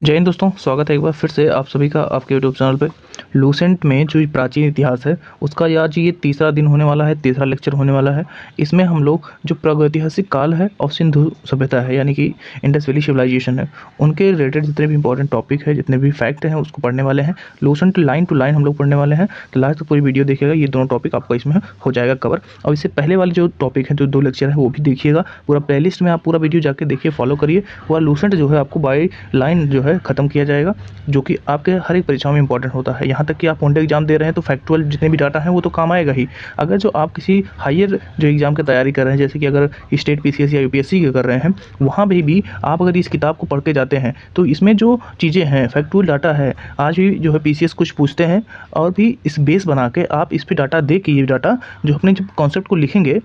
जय हिंद दोस्तों, स्वागत है एक बार फिर से आप सभी का आपके यूट्यूब चैनल पे। लूसेंट में जो प्राचीन इतिहास है उसका आज ये तीसरा दिन होने वाला है, तीसरा लेक्चर होने वाला है। इसमें हम लोग जो प्रागैतिहासिक काल है और सिंधु सभ्यता है यानी कि इंडस वैली सिविलाइजेशन है, उनके रिलेटेड जितने भी इंपॉर्टेंट टॉपिक है, जितने भी फैक्ट हैं उसको पढ़ने वाले हैं। लूसेंट लाइन टू लाइन हम लोग पढ़ने वाले हैं, तो लास्ट तक पूरी वीडियो देखिएगा। ये दोनों टॉपिक आपका इसमें हो जाएगा कवर। और इससे पहले वाले जो टॉपिक है, जो 2 लेक्चर है वो भी देखिएगा। पूरा प्लेलिस्ट में आप पूरा वीडियो जाके देखिए, फॉलो करिए। वह लूसेंट जो है आपको बाई लाइन जो है ख़त्म किया जाएगा, जो कि आपके हर एक परीक्षाओं में इंपॉर्टेंट होता है। यहाँ तक कि आप वन एग्जाम दे रहे हैं तो फैक्चुअल जितने भी डाटा हैं वो तो काम आएगा ही। अगर जो आप किसी हायर जो एग्जाम की तैयारी कर रहे हैं, जैसे कि अगर स्टेट पीसीएस या यूपीएससी की कर रहे हैं, वहाँ भी आप अगर इस किताब को पढ़ के जाते हैं तो इसमें जो चीज़ें हैं, फैक्चुअल डाटा है, आज भी जो है पीसीएस कुछ पूछते हैं और भी इस बेस बना के आप इस पर डाटा दे के, ये डाटा जो अपने जब कॉन्सेप्ट को लिखेंगे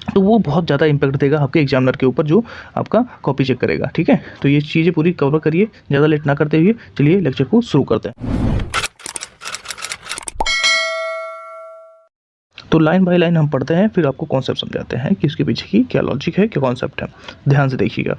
तो वो बहुत ज़्यादा इम्पैक्ट देगा आपके एग्जामिनर के ऊपर, जो आपका कॉपी चेक करेगा। ठीक है, तो ये चीज़ें पूरी कवर करिए, ज़्यादा लेट ना करते हुए चलिए लेक्चर को शुरू करते हैं। तो लाइन बाय लाइन हम पढ़ते हैं, फिर आपको कॉन्सेप्ट समझाते हैं कि इसके पीछे की क्या लॉजिक है, क्या कॉन्सेप्ट है। ध्यान से देखिएगा।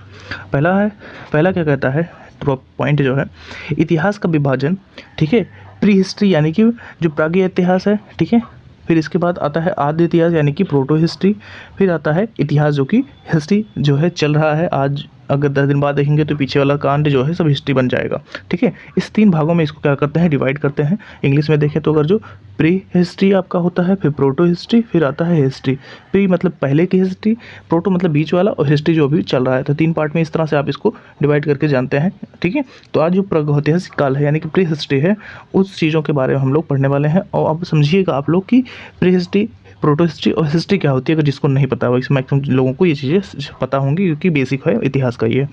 पहला क्या कहता है, पॉइंट जो है इतिहास का विभाजन। ठीक है, प्री हिस्ट्री यानी कि जो प्रागीय इतिहास है। ठीक है, फिर इसके बाद आता है आद्य इतिहास यानी कि प्रोटो हिस्ट्री। फिर आता है इतिहास जो कि हिस्ट्री जो है चल रहा है, आज अगर 10 दिन बाद देखेंगे तो पीछे वाला कांड जो है सब हिस्ट्री बन जाएगा। ठीक है, इस 3 भागों में इसको क्या करते हैं, डिवाइड करते हैं। इंग्लिश में देखें तो अगर जो प्री हिस्ट्री आपका होता है, फिर प्रोटो हिस्ट्री, फिर आता है हिस्ट्री। प्री मतलब पहले की हिस्ट्री, प्रोटो मतलब बीच वाला, और हिस्ट्री जो अभी चल रहा है। तो 3 पार्ट में इस तरह से आप इसको डिवाइड करके जानते हैं। ठीक है, तो आज जो प्रागैतिहासिक काल है यानी कि प्री हिस्ट्री है, उस चीज़ों के बारे में हम लोग पढ़ने वाले हैं। और अब समझिएगा आप लोग कि प्री हिस्ट्री, प्रोटो हिस्ट्री और हिस्ट्री क्या होती है। अगर जिसको नहीं पता हो, इसमें मैक्सिमम लोगों को ये चीज़ें पता होंगी क्योंकि बेसिक है इतिहास का ये।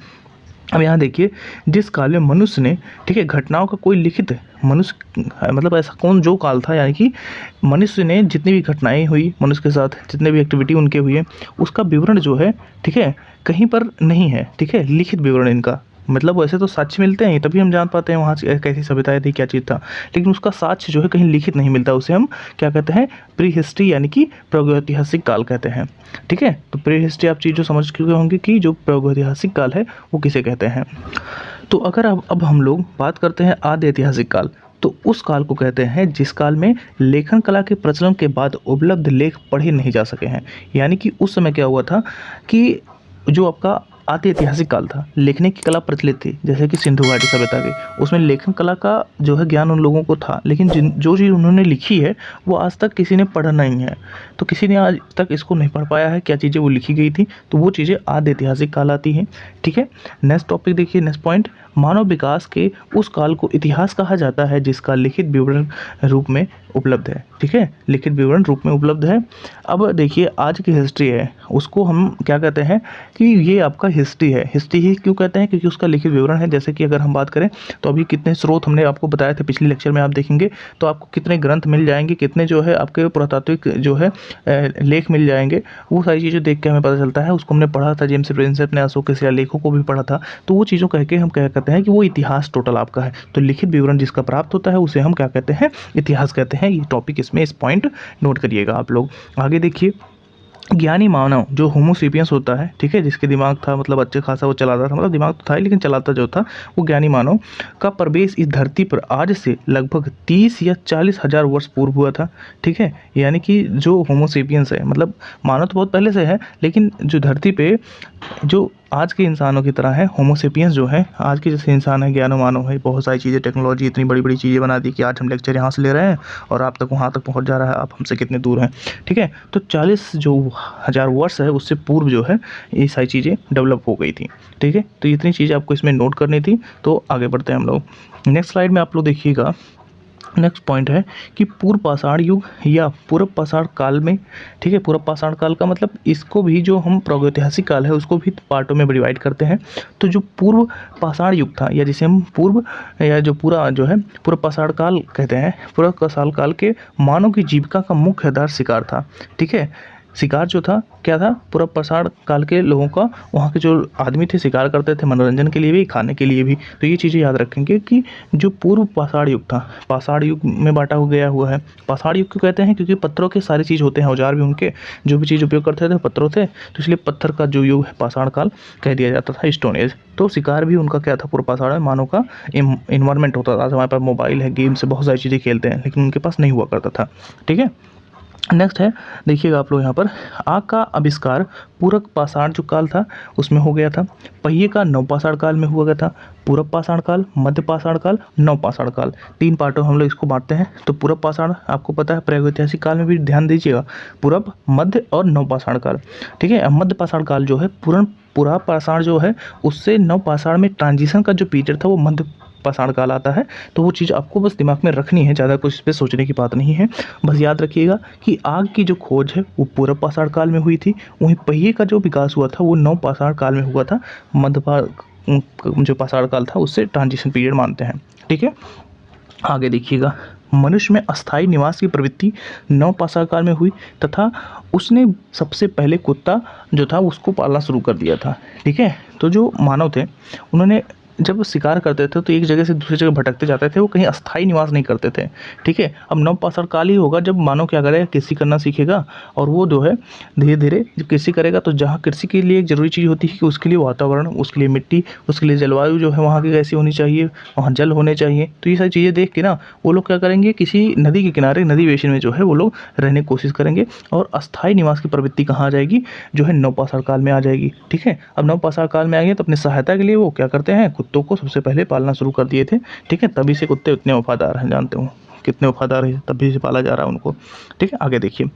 अब यहाँ देखिए, जिस काल में मनुष्य ने, ठीक है, घटनाओं का कोई लिखित, मनुष्य मतलब ऐसा कौन जो काल था यानी कि मनुष्य ने जितनी भी घटनाएं हुई, मनुष्य के साथ जितने भी एक्टिविटी उनके हुए, उसका विवरण जो है, ठीक है, कहीं पर नहीं है। ठीक है, लिखित विवरण इनका, मतलब वैसे तो साक्ष्य मिलते हैं तभी हम जान पाते हैं वहाँ से कैसी सभ्यताएं थी, क्या चीज़ था, लेकिन उसका साक्ष्य जो है कहीं लिखित नहीं मिलता। उसे हम क्या कहते हैं, प्री हिस्ट्री यानी कि प्रागैतिहासिक काल कहते हैं। ठीक है, तो प्री हिस्ट्री आप चीज़ जो समझ चुके होंगे कि जो प्रागैतिहासिक काल है वो किसे कहते हैं। तो अगर अब हम लोग बात करते हैं आद्य ऐतिहासिक काल, तो उस काल को कहते हैं जिस काल में लेखन कला के प्रचलन के बाद उपलब्ध लेख पढ़े नहीं जा सके हैं। यानी कि उस समय क्या हुआ था कि जो आपका आद्य ऐतिहासिक काल था, लिखने की कला प्रचलित थी, जैसे कि सिंधु घाटी सभ्यता की, उसमें लेखन कला का जो है ज्ञान उन लोगों को था, लेकिन जो चीज़ उन्होंने लिखी है वो आज तक किसी ने पढ़ा नहीं है। तो किसी ने आज तक इसको नहीं पढ़ पाया है, क्या चीज़ें वो लिखी गई थी, तो वो चीज़ें आद्य ऐतिहासिक काल आती हैं। ठीक है, नेक्स्ट टॉपिक देखिए, नेक्स्ट पॉइंट, मानव विकास के उस काल को इतिहास कहा जाता है जिसका लिखित विवरण रूप में उपलब्ध है। ठीक है, लिखित विवरण रूप में उपलब्ध है। अब देखिए, आज की हिस्ट्री है उसको हम क्या कहते हैं कि ये आपका हिस्ट्री है। हिस्ट्री ही क्यों कहते हैं, क्योंकि उसका लिखित विवरण है। जैसे कि अगर हम बात करें तो अभी कितने स्रोत हमने आपको बताए थे पिछले लेक्चर में, आप देखेंगे तो आपको कितने ग्रंथ मिल जाएंगे, कितने जो है आपके पुरातात्विक जो है लेख मिल जाएंगे। वो सारी चीज़ें देख के हमें पता चलता है। उसको हमने पढ़ा था, जेम्स प्रिंसेप ने अशोक के शिलालेखों को भी पढ़ा था। तो वो चीज़ों कह के हम क्या कहते हैं कि वो इतिहास टोटल आपका है। तो लिखित विवरण जिसका प्राप्त होता है उसे हम क्या कहते हैं, इतिहास कहते हैं। ये टॉपिक इसमें इस पॉइंट नोट करिएगा आप लोग। आगे देखिए, ज्ञानी मानव जो होमोसेपियंस होता है, ठीक है, जिसके दिमाग था, मतलब अच्छे खासा वो चलाता था, मतलब दिमाग तो था ही लेकिन चलाता जो था, वो ज्ञानी मानव का प्रवेश इस धरती पर आज से लगभग 30 या 40 हज़ार वर्ष पूर्व हुआ था। ठीक है, यानी कि जो होमोसेपियंस है, मतलब मानव तो बहुत पहले से है, लेकिन जो धरती पे जो आज के इंसानों की तरह है, होमोसेपियंस जो है आज के जैसे इंसान है, ज्ञानो मानव है, बहुत सारी चीज़ें, टेक्नोलॉजी इतनी बड़ी बड़ी चीज़ें बना दी कि आज हम लेक्चर यहाँ से ले रहे हैं और आप तक वहाँ तक पहुँच जा रहा है, आप हमसे कितने दूर हैं। ठीक है, तो 40 जो हज़ार वर्ष है उससे पूर्व जो है ये सारी चीज़ें डेवलप हो गई थी। ठीक है, तो इतनी चीज़ें आपको इसमें नोट करनी थी। तो आगे बढ़ते हैं हम लोग। नेक्स्ट स्लाइड में आप लोग देखिएगा, नेक्स्ट पॉइंट है कि पूर्व पाषाण युग या पूर्व पाषाण काल में, ठीक है, पूर्व पाषाण काल का मतलब इसको भी जो हम प्रागैतिहासिक काल है उसको भी पार्टों में डिवाइड करते हैं। तो जो पूर्व पाषाण युग था, या जिसे हम पूर्व या जो पूरा जो है पूर्व पाषाण काल कहते हैं, पूर्व पाषाण काल के मानव की जीविका का मुख्य आधार शिकार था। ठीक है, शिकार जो था क्या था, पूरा पाषाण काल के लोगों का, वहाँ के जो आदमी थे शिकार करते थे मनोरंजन के लिए भी, खाने के लिए भी। तो ये चीज़ें याद रखेंगे कि जो पूर्व पाषाण युग था, पाषाण युग में बांटा हो गया हुआ है। पाषाण युग क्यों कहते हैं, क्योंकि पत्थरों के सारी चीज़ होते हैं, औजार भी उनके, जो भी चीज़ उपयोग करते थे पत्थरों थे, तो इसलिए पत्थर का जो युग है पाषाण काल कह दिया जाता था, स्टोन एज। तो शिकार भी उनका क्या था, पूर्व पाषाण में मानव का इन्वायरमेंट होता था। आज हमारे पास मोबाइल है, गेम्स है, बहुत सारी चीज़ें खेलते हैं, लेकिन उनके पास नहीं हुआ करता था। ठीक है, नेक्स्ट है, देखिएगा आप लोग यहाँ पर, आग का आविष्कार पूरक पाषाण जो काल था उसमें हो गया था। पहिए का नवपाषाण काल में हुआ गया था। पूरब पाषाण काल, मध्य पाषाण काल, नवपाषाण काल, 3 पार्टों में हम लोग इसको बांटते हैं। तो पूरब पाषाण आपको पता है, प्रागैतिहासिक काल में भी ध्यान दीजिएगा, पूरब, मध्य और नवपाषाण काल। ठीक है, मध्य पाषाण काल जो है, पूरा पाषाण जो है उससे नवपाषाण में ट्रांजिशन का जो पीरियड था वो मध्य पाषाण काल आता है। तो वो चीज़ आपको बस दिमाग में रखनी है, ज़्यादा कुछ इस पे सोचने की बात नहीं है। बस याद रखिएगा कि आग की जो खोज है वो पूर्व पाषाण काल में हुई थी, वहीं पहिए का जो विकास हुआ था वो नव पाषाण काल में हुआ था। जो पाषाण काल था उससे ट्रांजिशन पीरियड मानते हैं। ठीक है, आगे देखिएगा, मनुष्य में अस्थायी निवास की प्रवृत्ति नव पाषाण काल में हुई, तथा उसने सबसे पहले कुत्ता जो था उसको पालना शुरू कर दिया था। ठीक है, तो जो मानव थे उन्होंने जब शिकार करते थे तो एक जगह से दूसरी जगह भटकते जाते थे, वो कहीं अस्थायी निवास नहीं करते थे। ठीक है, अब नव पाषाण काल ही होगा जब मानव क्या करेगा, कृषि करना सीखेगा, और वो जो है धीरे धीरे जब कृषि करेगा तो जहाँ कृषि के लिए एक ज़रूरी चीज़ होती है कि उसके लिए वातावरण, उसके लिए मिट्टी, उसके लिए जलवायु जो है वहाँ की कैसी होनी चाहिए, वहाँ जल होने चाहिए। तो ये सारी चीज़ें देख के ना वो लोग क्या करेंगे, किसी नदी के किनारे, नदी बेसिन में जो है वो लोग रहने की कोशिश करेंगे, और अस्थायी निवास की प्रवृत्ति कहाँ आ जाएगी, जो है नव पाषाण काल में आ जाएगी। ठीक है, अब नव पाषाण काल में आ गए तो अपनी सहायता के लिए वो क्या करते हैं, कुत्तों को सबसे पहले पालना शुरू कर दिए थे। ठीक है, तभी से कुत्ते उतने वफादार हैं, जानते हो कितने वफादार है, तभी से पाला जा रहा है उनको। ठीक है, आगे देखिए,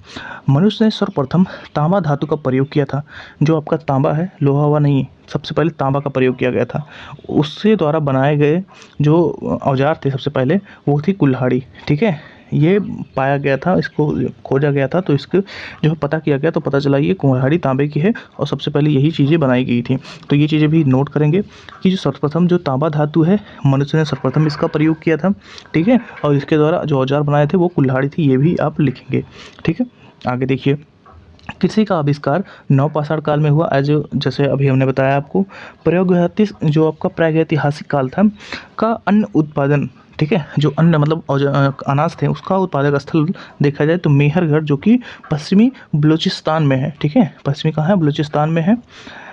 मनुष्य ने सर्वप्रथम तांबा धातु का प्रयोग किया था। जो आपका तांबा है, लोहा हुआ नहीं, सबसे पहले तांबा का प्रयोग किया गया था। उससे द्वारा बनाए गए जो औजार थे सबसे पहले वो थी कुल्हाड़ी। ठीक है, ये पाया गया था, इसको खोजा गया था, तो इसको जो है पता किया गया तो पता चला ये कुल्हाड़ी तांबे की है, और सबसे पहले यही चीज़ें बनाई गई थी। तो ये चीज़ें भी नोट करेंगे कि जो सर्वप्रथम जो तांबा धातु है, मनुष्य ने सर्वप्रथम इसका प्रयोग किया था। ठीक है, और इसके द्वारा जो औजार बनाए थे वो कुल्हाड़ी थी, ये भी आप लिखेंगे। ठीक है, आगे देखिए, कृषि का आविष्कार नव पाषाण काल में हुआ, एज जैसे अभी हमने बताया आपको। प्रागैतिहासिक जो आपका प्रागैतिहासिक काल था का अन्न उत्पादन, ठीक है, जो अन्न मतलब अनाज थे उसका उत्पादक स्थल देखा जाए तो मेहरगढ़, जो कि पश्चिमी बलूचिस्तान में है। ठीक है, पश्चिमी कहाँ है, बलूचिस्तान में है।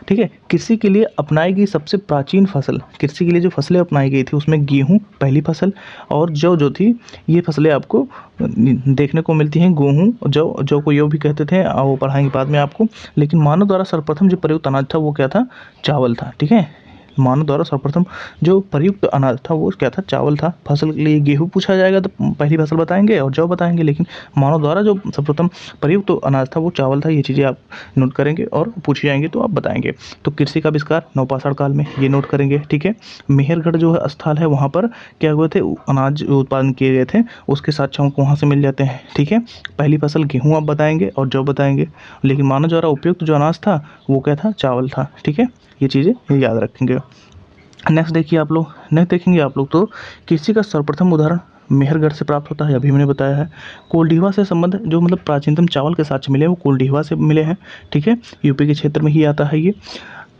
ठीक है, कृषि के लिए अपनाई गई सबसे प्राचीन फसल, कृषि के लिए जो फसलें अपनाई गई थी उसमें गेहूँ पहली फसल, और जौ जो थी, ये फसलें आपको देखने को मिलती हैं। गेहूँ, जौ को यो भी कहते थे, और वो पढ़ाएंगे बाद में आपको। लेकिन मानव द्वारा सर्वप्रथम जो प्रयुक्त अनाज था वो क्या था, चावल था। ठीक है, मानव द्वारा सर्वप्रथम जो प्रयुक्त अनाज था वो क्या था, चावल था। फसल के लिए गेहूँ पूछा जाएगा तो पहली फसल बताएंगे और जौ बताएंगे, लेकिन मानव द्वारा जो सर्वप्रथम प्रयुक्त अनाज था वो चावल था। ये चीज़ें आप नोट करेंगे और पूछी जाएंगे तो आप बताएंगे। तो कृषि का आविष्कार नवपाषाण काल में, ये नोट करेंगे। ठीक है, मेहरगढ़ जो है स्थल है, वहाँ पर क्या हुए थे, अनाज उत्पादन किए गए थे, उसके साक्ष्य हमको वहाँ से मिल जाते हैं। ठीक है, पहली फसल गेहूँ आप बताएंगे और जौ बताएंगे, लेकिन मानव द्वारा उपयुक्त जो अनाज था वो क्या था, चावल था। ठीक है, ये चीज़ें याद रखेंगे। नेक्स्ट देखिए आप लोग, नेक्स्ट देखेंगे आप लोग तो कृषि का सर्वप्रथम उदाहरण मेहरगढ़ से प्राप्त होता है, अभी मैंने बताया है। कोल्डीवा से संबंध जो मतलब प्राचीनतम चावल के साक्ष्य मिले वो कोल्डीवा से मिले हैं। ठीक है, यूपी के क्षेत्र में ही आता है ये।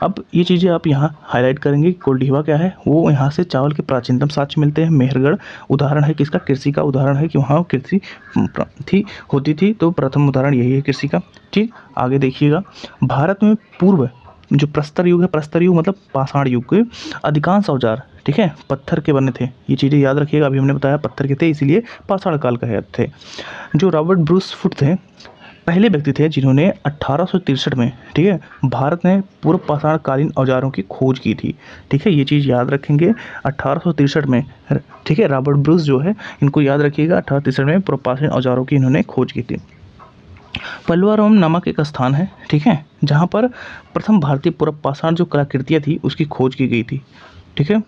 अब ये चीज़ें आप यहाँ हाईलाइट करेंगे, कोल्डीवा क्या है, वो यहाँ से चावल के प्राचीनतम साक्ष्य मिलते हैं। मेहरगढ़ उदाहरण है किसका, कृषि का उदाहरण है कि वहाँ कृषि होती थी, तो प्रथम उदाहरण यही है कृषि का। ठीक, आगे देखिएगा, भारत में पूर्व जो प्रस्तर युग है, प्रस्तर युग मतलब पाषाण युग के अधिकांश औजार, ठीक है, पत्थर के बने थे। ये चीज़ें याद रखिएगा, अभी हमने बताया पत्थर के थे, इसीलिए पाषाण काल कहे थे। जो रॉबर्ट ब्रूस फुट थे, पहले व्यक्ति थे जिन्होंने 1863 में, ठीक है, भारत में पूर्व पाषाण कालीन औजारों की खोज की थी। ठीक है, ये चीज़ याद रखेंगे, 1863 में। ठीक है, रॉबर्ट ब्रूस जो है, इनको याद रखिएगा, 1863 में पूर्व पाषाण औजारों की इन्होंने खोज की थी। पल्लवाराम नामक एक स्थान है, ठीक है, जहाँ पर प्रथम भारतीय पूर्व पाषाण जो कलाकृतियाँ थी उसकी खोज की गई थी। ठीक है,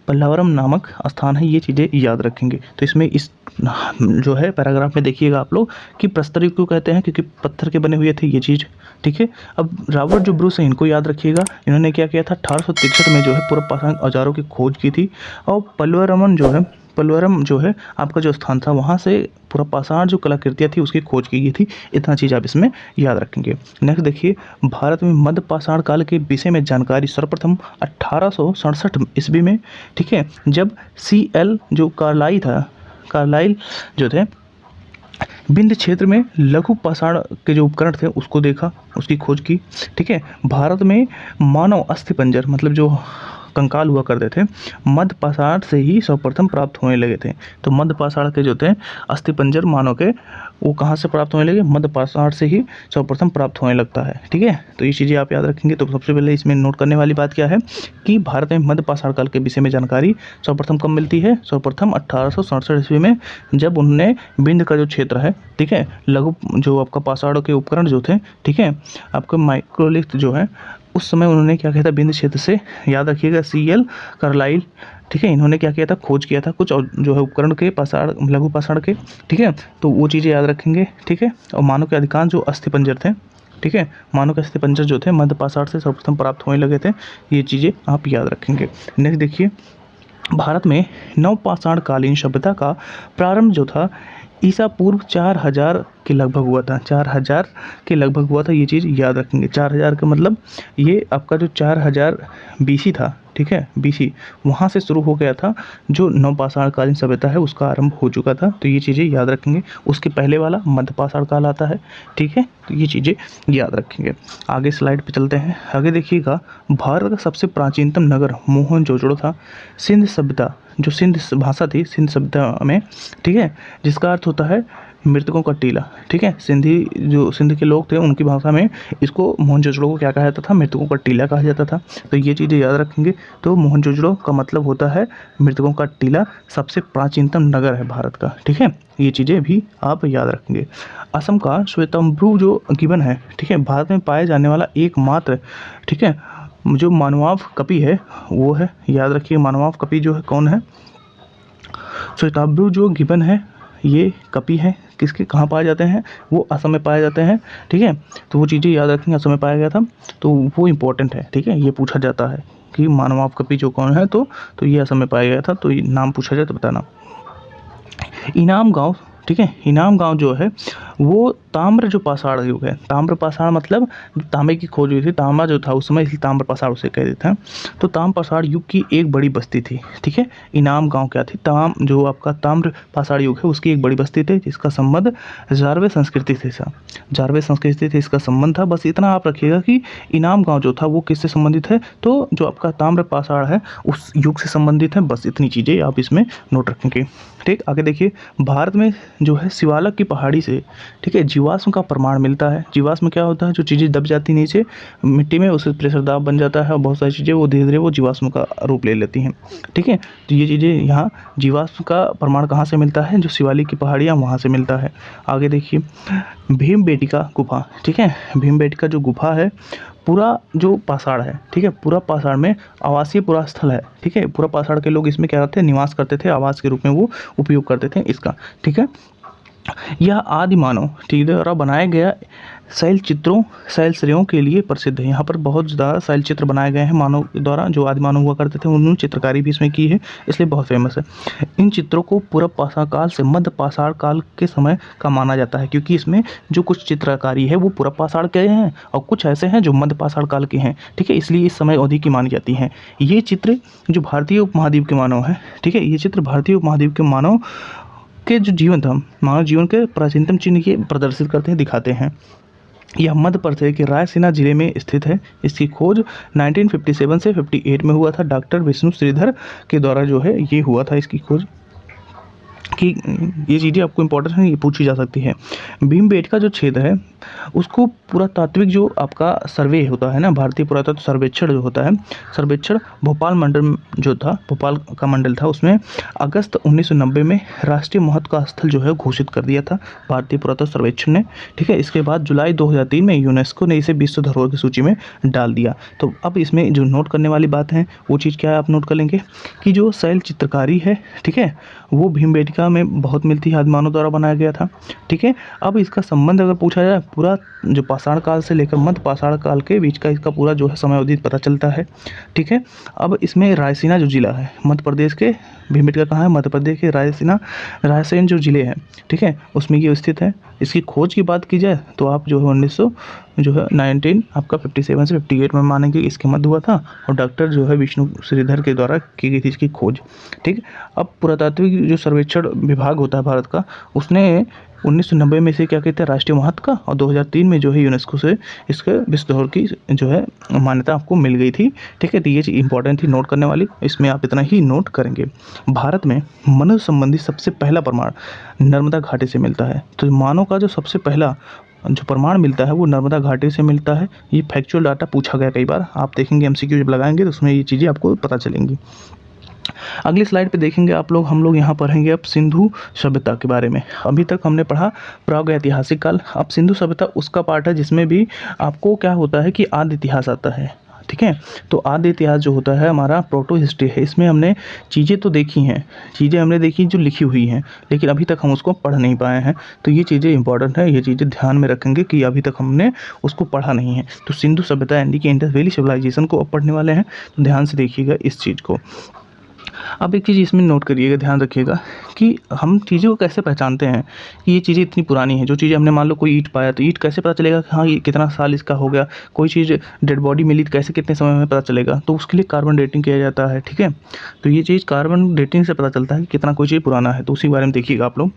पल्लवाराम नामक स्थान है, ये चीज़ें याद रखेंगे। तो इसमें इस जो है पैराग्राफ में देखिएगा आप लोग कि प्रस्तर युग क्यों कहते हैं, क्योंकि पत्थर के बने हुए थे ये चीज़। ठीक है, अब रॉबर्ट जो ब्रूस है, इनको याद रखिएगा, इन्होंने क्या किया था, 1863 में जो है पूर्व पाषाण औजारों की खोज की थी। और पल्लवारामन जो है, पलवरम जो है आपका जो स्थान था, वहाँ से पूरा पाषाण जो कलाकृतियाँ थी उसकी खोज की गई थी। इतना चीज़ आप इसमें याद रखेंगे। नेक्स्ट देखिए, भारत में मध्य पाषाण काल के विषय में जानकारी सर्वप्रथम 1867 ईस्वी में, ठीक है, जब CL जो कार्लाइल जो थे, विंध्य क्षेत्र में लघु पाषाण के जो उपकरण थे उसको देखा, उसकी खोज की, ठीक है। भारत में मानव अस्थिपंजर मतलब जो कंकाल हुआ करते थे, मध्य पाषाण से ही सर्वप्रथम प्राप्त होने लगे थे। तो मध्य पाषाण के जो थे अस्थिपंजर मानव के, वो कहाँ से प्राप्त होने लगे? मध्य पाषाण से ही सर्वप्रथम प्राप्त होने लगता है, ठीक है। तो ये चीज़ें आप याद रखेंगे। तो सबसे पहले इसमें नोट करने वाली बात क्या है कि भारत में मध्य पाषाण काल के विषय में जानकारी सर्वप्रथम कब मिलती है? सर्वप्रथम 1867 ईस्वी में, जब उन्होंने विंध्य का जो क्षेत्र है, ठीक है, लघु जो आपका पाषाण के उपकरण जो थे, ठीक है, आपका माइक्रोलिथ जो है, उस समय उन्होंने क्या किया था? विंध्य क्षेत्र से, याद रखिएगा, CL कार्लाइल, ठीक है, इन्होंने क्या किया था? खोज किया था कुछ और जो है उपकरण के पाषाण, लघु पाषाण के, ठीक है। तो वो चीज़ें याद रखेंगे, ठीक है। और मानव के अधिकांश जो अस्थिपंजर थे, ठीक है, मानव के अस्थिपंजर जो थे मध्य पाषाण से सर्वप्रथम प्राप्त होने लगे थे। ये चीज़ें आप याद रखेंगे। नेक्स्ट देखिए, भारत में नवपाषाण कालीन सभ्यता का प्रारंभ जो था ईसा पूर्व 4000 के लगभग हुआ था। 4000 के लगभग हुआ था, ये चीज़ याद रखेंगे। 4000 का मतलब ये आपका जो 4000 BC था, ठीक है, BC, वहाँ से शुरू हो गया था जो नवपाषाण कालीन सभ्यता है उसका आरंभ हो चुका था। तो ये चीज़ें याद रखेंगे। उसके पहले वाला मध्यपाषाण काल आता है, ठीक है। तो ये चीज़ें याद रखेंगे। आगे स्लाइड पे चलते हैं। आगे देखिएगा, भारत का सबसे प्राचीनतम नगर मोहनजोदड़ो था। सिंध सभ्यता, जो सिंध भाषा थी, सिंध सभ्यता में, ठीक है, जिसका अर्थ होता है मृतकों का टीला, ठीक है। सिंधी जो सिंध के लोग थे उनकी भाषा में इसको मोहनजोदड़ो को क्या कहा जाता था? मृतकों का टीला कहा जाता था। तो ये चीज़ें याद रखेंगे। तो मोहनजोदड़ो का मतलब होता है मृतकों का टीला, सबसे प्राचीनतम नगर है भारत का, ठीक है। ये चीज़ें भी आप याद रखेंगे। असम का श्वेतंभ्रू जो गिबन है, ठीक है, भारत में पाए जाने वाला एकमात्र, ठीक है, जो मानवाव कपि है वो है, याद रखिए, मानवाव कपि जो है कौन है? श्वेतांभ्रू जो गिबन है ये कपि है, किसके कहाँ पाए जाते हैं? वो असम में पाए जाते हैं, ठीक है। तो वो चीज़ें याद रखेंगे, असम में पाया गया था, तो वो इम्पोर्टेंट है, ठीक है। ये पूछा जाता है कि मानवाव कपि जो कौन है, तो ये असम में पाया गया था, तो ये नाम पूछा जाए तो बताना। इनाम गांव, ठीक है, इनाम गांव जो है वो ताम्र जो पाषाण युग है, ताम्र पाषाण मतलब तांबे की खोज हुई थी, तांबा जो था उस समय, इसलिए ताम्र पाषाण उसे कह देते हैं। तो ताम्र पाषाण युग की एक बड़ी बस्ती थी, ठीक है। इनाम गांव क्या थी? जो आपका ताम्र पाषाण युग है उसकी एक बड़ी बस्ती थी, जिसका संबंध जारवे संस्कृति से था, जारवे संस्कृति से इसका संबंध था। बस इतना आप रखिएगा कि इनाम गाँव जो था वो किससे संबंधित है? तो जो आपका ताम्र पाषाण है उस युग से संबंधित है। बस इतनी चीज़ें आप इसमें नोट रखेंगे, ठीक। आगे देखिए, भारत में जो है शिवालक की पहाड़ी से, ठीक है, जीवाश्म का प्रमाण मिलता है। जीवाश्म क्या होता है? जो चीज़ें दब जाती नीचे मिट्टी में, उससे प्रेशर दाब बन जाता है और बहुत सारी चीज़ें वो धीरे धीरे वो जीवाश्म का रूप ले लेती हैं, ठीक है। तो ये चीज़ें यहाँ जीवाश्म का प्रमाण कहाँ से मिलता है? जो शिवालिक की पहाड़ियाँ वहाँ से मिलता है। आगे देखिए, भीमबेटका गुफा, ठीक है, भीमबेटका जो गुफा है पूरा जो पाषाण है, ठीक है, पूरा पाषाण में आवासीय पूरा स्थल है, ठीक है। पूरा पाषाण के लोग इसमें क्या करते थे? निवास करते थे, आवास के रूप में वो उपयोग करते थे इसका, ठीक है। यह आदि मानव, ठीक है, द्वारा बनाए गया शैल चित्रों, शैल श्रेयों के लिए प्रसिद्ध है। यहाँ पर बहुत ज़्यादा शैल चित्र बनाए गए हैं मानव द्वारा, जो आदि मानव हुआ करते थे उन्होंने चित्रकारी भी इसमें की है, इसलिए बहुत फेमस है। इन चित्रों को पूर्व पाषाण काल से मध्य पाषाण काल के समय का माना जाता है, क्योंकि इसमें जो कुछ चित्रकारी है वो पूर्व पाषाण के हैं और कुछ ऐसे हैं जो मध्य पाषाण काल के हैं, ठीक है, इसलिए इस समय अवधि की मानी जाती हैं। ये चित्र जो भारतीय उपमहाद्वीप के मानव है, ठीक है, ये चित्र भारतीय उपमहाद्वीप के मानव के जो जीवन था, मानव जीवन के प्राचीनतम चिन्ह ये प्रदर्शित करते हैं, दिखाते हैं। यह मध्य प्रदेश के रायसीना जिले में स्थित है। इसकी खोज 1957 से 58 में हुआ था। डॉक्टर विष्णु श्रीधर के द्वारा जो है ये हुआ था इसकी खोज, कि ये चीज़ें आपको इंपॉर्टेंट है, ये पूछी जा सकती है। भीमबेटका जो क्षेत्र है उसको पुरातात्विक जो आपका सर्वे होता है ना, भारतीय पुरातत्व सर्वेक्षण जो होता है, सर्वेक्षण भोपाल मंडल जो था, भोपाल का मंडल था, उसमें अगस्त 1990 में राष्ट्रीय महत्व का स्थल जो है घोषित कर दिया था भारतीय पुरातत्व सर्वेक्षण ने, ठीक है। इसके बाद जुलाई 2003 में यूनेस्को ने इसे विश्व धरोहर की सूची में डाल दिया। तो अब इसमें जो नोट करने वाली बात है वो चीज़ क्या है, आप नोट कर लेंगे कि जो शैल चित्रकारी है, ठीक है, वो भीमबेटका में बहुत मिलती है, आदि मानव द्वारा बनाया गया था, ठीक है। अब इसका संबंध अगर पूछा जाए, पूरा जो पाषाण काल से लेकर मध्य पाषाण काल के बीच का इसका पूरा जो है समय अवधि पता चलता है, ठीक है। अब इसमें रायसीना जो जिला है मध्य प्रदेश के भीमबेटका कहाँ है? मध्य प्रदेश के रायसेन जो ज़िले हैं, ठीक है, उसमें ये स्थित है। इसकी खोज की बात की जाए तो आप जो है 19 आपका 57 से 58 में मानेंगे इसके मध्य हुआ था, और डॉक्टर जो है विष्णु श्रीधर के द्वारा की गई थी इसकी खोज, ठीक। अब पुरातात्विक जो सर्वेक्षण विभाग होता है भारत का, उसने 1990 में इसे क्या कहते हैं, राष्ट्रीय महत्व का, और 2003 में जो है यूनेस्को से इसके विश्व धरोहर की जो है मान्यता आपको मिल गई थी, ठीक है। तो ये चीज़ इंपॉर्टेंट थी नोट करने वाली, इसमें आप इतना ही नोट करेंगे। भारत में मनुष्य संबंधी सबसे पहला प्रमाण नर्मदा घाटी से मिलता है। तो मानव का जो सबसे पहला जो प्रमाण मिलता है वो नर्मदा घाटी से मिलता है। ये फैक्चुअल डाटा पूछा गया कई बार, आप देखेंगे एमसीक्यू जब लगाएंगे तो उसमें ये चीज़ें आपको पता चलेंगी। अगली स्लाइड पे देखेंगे आप लोग, हम लोग यहाँ पढ़ेंगे अब सिंधु सभ्यता के बारे में। अभी तक हमने पढ़ा प्रागैतिहासिक काल, अब सिंधु सभ्यता उसका पार्ट है जिसमें भी आपको क्या होता है कि आदि इतिहास आता है, ठीक है। तो आदि इतिहास जो होता है हमारा प्रोटो हिस्ट्री है, इसमें हमने चीज़ें तो देखी हैं, चीज़ें हमने देखी जो लिखी हुई हैं, लेकिन अभी तक हम उसको पढ़ नहीं पाए हैं। तो ये चीज़ें इंपॉर्टेंट है, ये चीज़ें ध्यान में रखेंगे कि अभी तक हमने उसको पढ़ा नहीं है। तो सिंधु सभ्यता यानी कि इंडस वैली सिविलाइजेशन को अब पढ़ने वाले हैं, तो ध्यान से देखिएगा इस चीज़ को। अब एक चीज़ इसमें नोट करिएगा, ध्यान रखिएगा कि हम चीज़ों को कैसे पहचानते हैं कि ये चीज़ें इतनी पुरानी हैं। जो चीज़ें हमने मान लो कोई ईंट पाया तो ईंट कैसे पता चलेगा कि हाँ ये कितना साल इसका हो गया। कोई चीज़ डेड बॉडी मिली तो कैसे कितने समय में पता चलेगा, तो उसके लिए कार्बन डेटिंग किया जाता है, ठीक है। तो ये चीज़ कार्बन डेटिंग से पता चलता है कि कितना कोई चीज़ पुराना है, तो उसी बारे में देखिएगा आप लोग।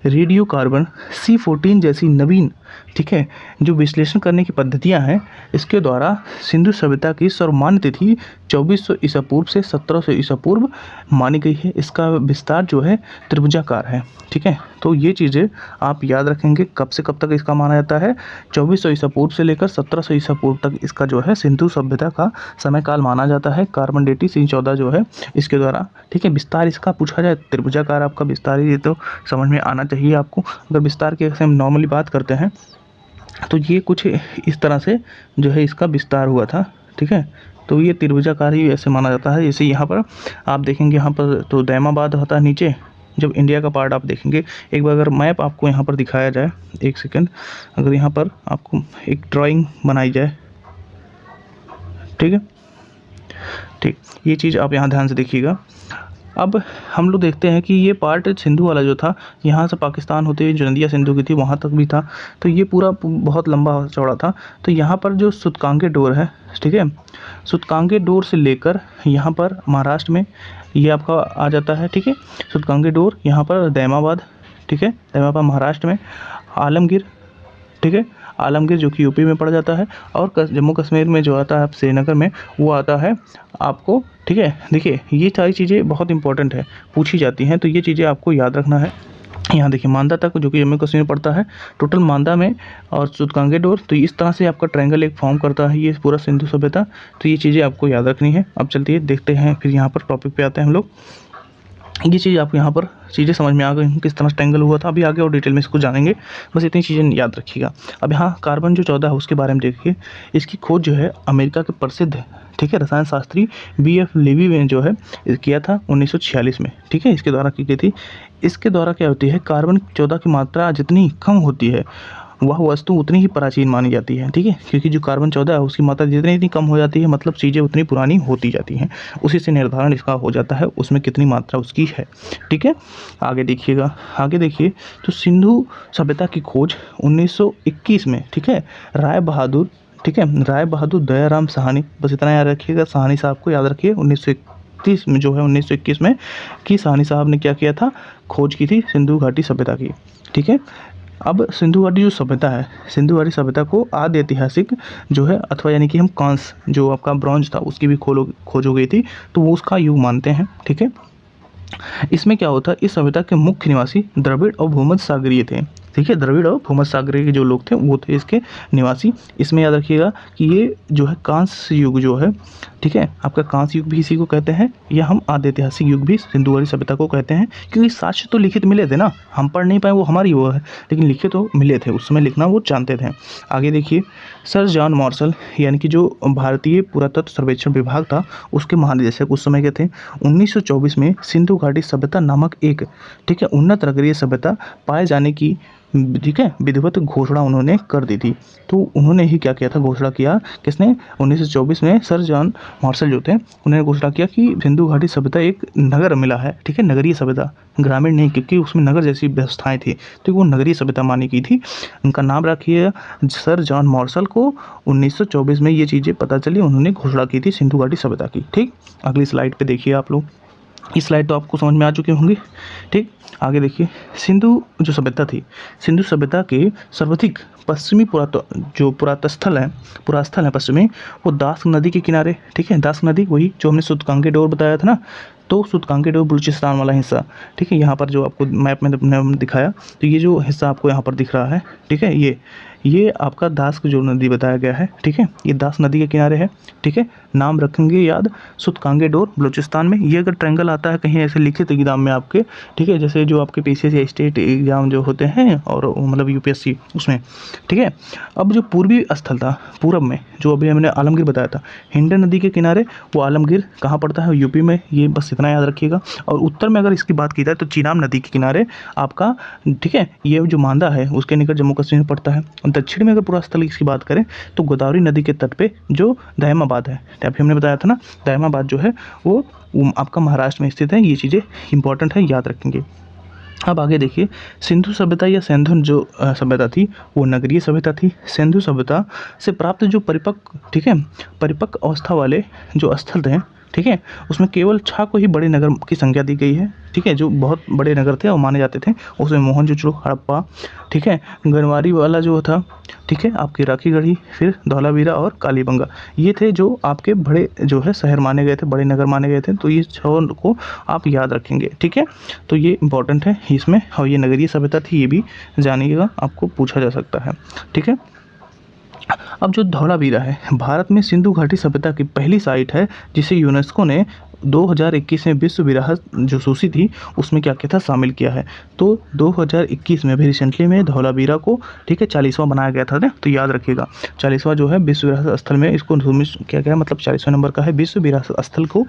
रेडियो कार्बन C14 जैसी नवीन, ठीक है, जो विश्लेषण करने की पद्धतियां हैं, इसके द्वारा सिंधु सभ्यता की सर्वमान्य तिथि 2400 ईसा पूर्व से 1700 ईसा पूर्व मानी गई है। इसका विस्तार जो है त्रिभुजाकार है, ठीक है। तो ये चीज़ें आप याद रखेंगे, कब से कब तक इसका माना जाता है, 2400 ईसा पूर्व से लेकर 1700 ईसा पूर्व तक इसका जो है सिंधु सभ्यता का समय काल माना जाता है। कार्बन डेटिंग C14 जो है इसके द्वारा, ठीक है। विस्तार इसका पूछा जाए, त्रिभुजाकार आपका विस्तार, ये तो समझ में आना चाहिए आपको। अगर विस्तार की हम नॉर्मली बात करते हैं तो ये कुछ इस तरह से जो है इसका विस्तार हुआ था, ठीक है। तो ये त्रिभुजाकार ही ऐसे माना जाता है। जैसे यहाँ पर आप देखेंगे, यहाँ पर तो दैमाबाद होता है नीचे, जब इंडिया का पार्ट आप देखेंगे। एक बार अगर मैप आपको यहाँ पर दिखाया जाए, एक सेकंड, अगर यहाँ पर आपको एक ड्राइंग बनाई जाए, ठीक है, ठीक, ये चीज़ आप यहाँ ध्यान से देखिएगा। अब हम लोग देखते हैं कि ये पार्ट सिंधु वाला जो था, यहाँ से पाकिस्तान होते हुए जो नदियाँ सिंधु की थी वहाँ तक भी था, तो ये पूरा बहुत लंबा चौड़ा था। तो यहाँ पर जो सूतकांगे डोर है, ठीक है, सूतकांगे डोर से लेकर यहाँ पर महाराष्ट्र में ये आपका आ जाता है, ठीक है। सूतकांगे डोर यहाँ पर दैमाबाद, ठीक है, दैमाबाद महाराष्ट्र में, आलमगीर, ठीक है, आलमगीर जो कि यूपी में पड़ जाता है, और जम्मू कश्मीर में जो आता है श्रीनगर में वो आता है आपको, ठीक है। देखिए ये सारी चीज़ें बहुत इंपॉर्टेंट है, पूछी जाती हैं, तो ये चीज़ें आपको याद रखना है। यहाँ देखिए मांदा तक जो कि जम्मू कश्मीर में पड़ता है, टोटल मांदा में, और सूतकांगे डोर, तो इस तरह से आपका ट्रायंगल एक फॉर्म करता है ये पूरा सिंधु सभ्यता। तो ये चीज़ें आपको याद रखनी है। अब चलते देखते हैं, फिर यहाँ पर टॉपिक पे आते हैं हम लोग। ये चीज़ आपको यहाँ पर चीज़ें समझ में आ गई, किस तरह से ट्रायंगल हुआ था। अभी आगे और डिटेल में इसको जानेंगे, बस इतनी चीज़ें याद रखिएगा। अब यहाँ कार्बन जो 14 है उसके बारे में देखिए। इसकी खोज जो है अमेरिका के प्रसिद्ध, ठीक है, रसायन शास्त्री B.F. लेवी ने जो है किया था 1946 में, ठीक है, इसके द्वारा की गई थी। इसके द्वारा क्या होती है, कार्बन 14 की मात्रा जितनी कम होती है वह वस्तु उतनी ही प्राचीन मानी जाती है, ठीक है, क्योंकि जो कार्बन 14 है उसकी मात्रा जितनी कम हो जाती है, मतलब चीज़ें उतनी पुरानी होती जाती हैं। उसी से निर्धारण इसका हो जाता है उसमें कितनी मात्रा उसकी है, ठीक है। आगे देखिएगा, आगे देखिए, तो सिंधु सभ्यता की खोज 1921 में, ठीक है, राय बहादुर, ठीक है, राय बहादुर दयाराम साहनी, बस इतना याद रखिएगा, साहनी साहब को याद रखिए। 1931 में जो है 1921 में कि साहनी साहब ने क्या किया था, खोज की थी सिंधु घाटी सभ्यता की, ठीक है। अब सिंधु घाटी जो सभ्यता है, सिंधु घाटी सभ्यता को आदि ऐतिहासिक जो है, अथवा यानी कि हम कांस जो आपका ब्रॉन्ज था उसकी भी खोज हो गई थी, तो वो उसका युग मानते हैं, ठीक है। इसमें क्या होता है, इस सभ्यता के मुख्य निवासी द्रविड़ और भूमध्य सागरीय थे, ठीक है, द्रविड़ और भूमध्य सागरीय के जो लोग थे वो थे इसके निवासी। इसमें याद रखिएगा कि ये जो है कांस्य युग जो है, ठीक है, आपका कांस्य युग भी इसी को कहते हैं, या हम आदि ऐतिहासिक युग भी सिंधु घाटी सभ्यता को कहते हैं, क्योंकि साक्ष्य तो लिखित मिले थे ना, हम पढ़ नहीं पाए वो हमारी वो है, लेकिन लिखे तो मिले थे, उस समय लिखना वो जानते थे। आगे देखिए, सर जॉन मार्शल यानी कि जो भारतीय पुरातत्व सर्वेक्षण विभाग था उसके महानिदेशक उस समय के थे। 1924 में सिंधु घाटी सभ्यता नामक एक, ठीक है, उन्नत नगरीय सभ्यता पाए जाने की ठीक है, विधिवत घोषणा उन्होंने कर दी थी। तो उन्होंने ही क्या किया था, घोषणा किया किसने, 1924 में सर जॉन मार्शल जो थे उन्होंने घोषणा किया कि सिंधु घाटी सभ्यता एक नगर मिला है, ठीक है, नगरीय सभ्यता, ग्रामीण नहीं, क्योंकि उसमें नगर जैसी व्यवस्थाएं थी तो वो नगरीय सभ्यता मानी गई थी। उनका नाम रखिए सर जॉन मार्शल को 1924 में ये चीज़ें पता चली, उन्होंने घोषणा की थी सिंधु घाटी सभ्यता की। ठीक, अगली स्लाइड पे देखिए आप लोग, इस स्लाइड तो आपको समझ में आ चुकी होंगी। ठीक, आगे देखिए, सिंधु जो सभ्यता थी, सिंधु सभ्यता के सर्वाधिक पश्चिमी जो पुरास्थल है पश्चिमी, वो दास नदी के किनारे, ठीक है, दास नदी वही जो हमने सूतकांके डोर बताया था ना, तो सूतकांके डोर बलूचिस्तान वाला हिस्सा, ठीक है, यहाँ पर जो आपको मैप में दिखाया, तो ये जो हिस्सा आपको यहाँ पर दिख रहा है, ठीक है, ये आपका दास जो नदी बताया गया है, ठीक है, ये दास नदी के किनारे है, ठीक है, नाम रखेंगे याद, सूतकांके डोर बलूचिस्तान में। ये अगर ट्रायंगल आता है कहीं ऐसे लिखित एग्जाम में आपके, ठीक है, जैसे जो आपके पीसीएस या स्टेट एग्जाम जो होते हैं और मतलब यूपीएससी उसमें, ठीक है। अब जो पूर्वी स्थल था, पूरब में जो अभी हमने आलमगीर बताया था, हिंडन नदी के किनारे, वो आलमगीर कहाँ पड़ता है, यूपी में, ये बस इतना याद रखिएगा। और उत्तर में अगर इसकी बात की जाए तो चीनाब नदी के किनारे आपका, ठीक है, ये जो मांदा है उसके निकट जम्मू कश्मीर में पड़ता है। दक्षिण में अगर पूरा स्थल की बात करें तो गोदावरी नदी के तट पे जो दहमाबाद है, अभी हमने बताया था ना, दहमाबाद जो है वो आपका महाराष्ट्र में स्थित है। ये चीज़ें इंपॉर्टेंट है, याद रखेंगे। अब आगे देखिए, सिंधु सभ्यता या सिंधु जो सभ्यता थी वो नगरीय सभ्यता थी। सिंधु सभ्यता से प्राप्त जो परिपक्व, ठीक है, परिपक्व अवस्था वाले जो स्थल थे, ठीक है, उसमें केवल 6 को ही बड़े नगर की संख्या दी गई है, ठीक है, जो बहुत बड़े नगर थे और माने जाते थे, उसमें मोहनजोदड़ो, हड़प्पा, ठीक है, गरवारी वाला जो था, ठीक है, आपकी राखीगढ़ी, फिर धौलावीरा और कालीबंगा, ये थे जो आपके बड़े जो है शहर माने गए थे, बड़े नगर माने गए थे। तो ये 6 को आप याद रखेंगे, ठीक है, तो ये इंपॉर्टेंट है इसमें। और ये नगरीय सभ्यता थी, ये भी जानिएगा, आपको पूछा जा सकता है, ठीक है। अब जो धौलावीरा है भारत में सिंधु घाटी सभ्यता की पहली साइट है, जिसे यूनेस्को ने 2021 में विश्व विरासत जो सूची थी उसमें क्या किया था, शामिल किया है। तो 2021 में अभी रिसेंटली में धौलावीरा को, ठीक है, 40वां बनाया गया था ना, तो याद रखिएगा 40वां जो है विश्व विरासत स्थल में इसको क्या क्या मतलब 40वां नंबर का है विश्व विरासत स्थल को,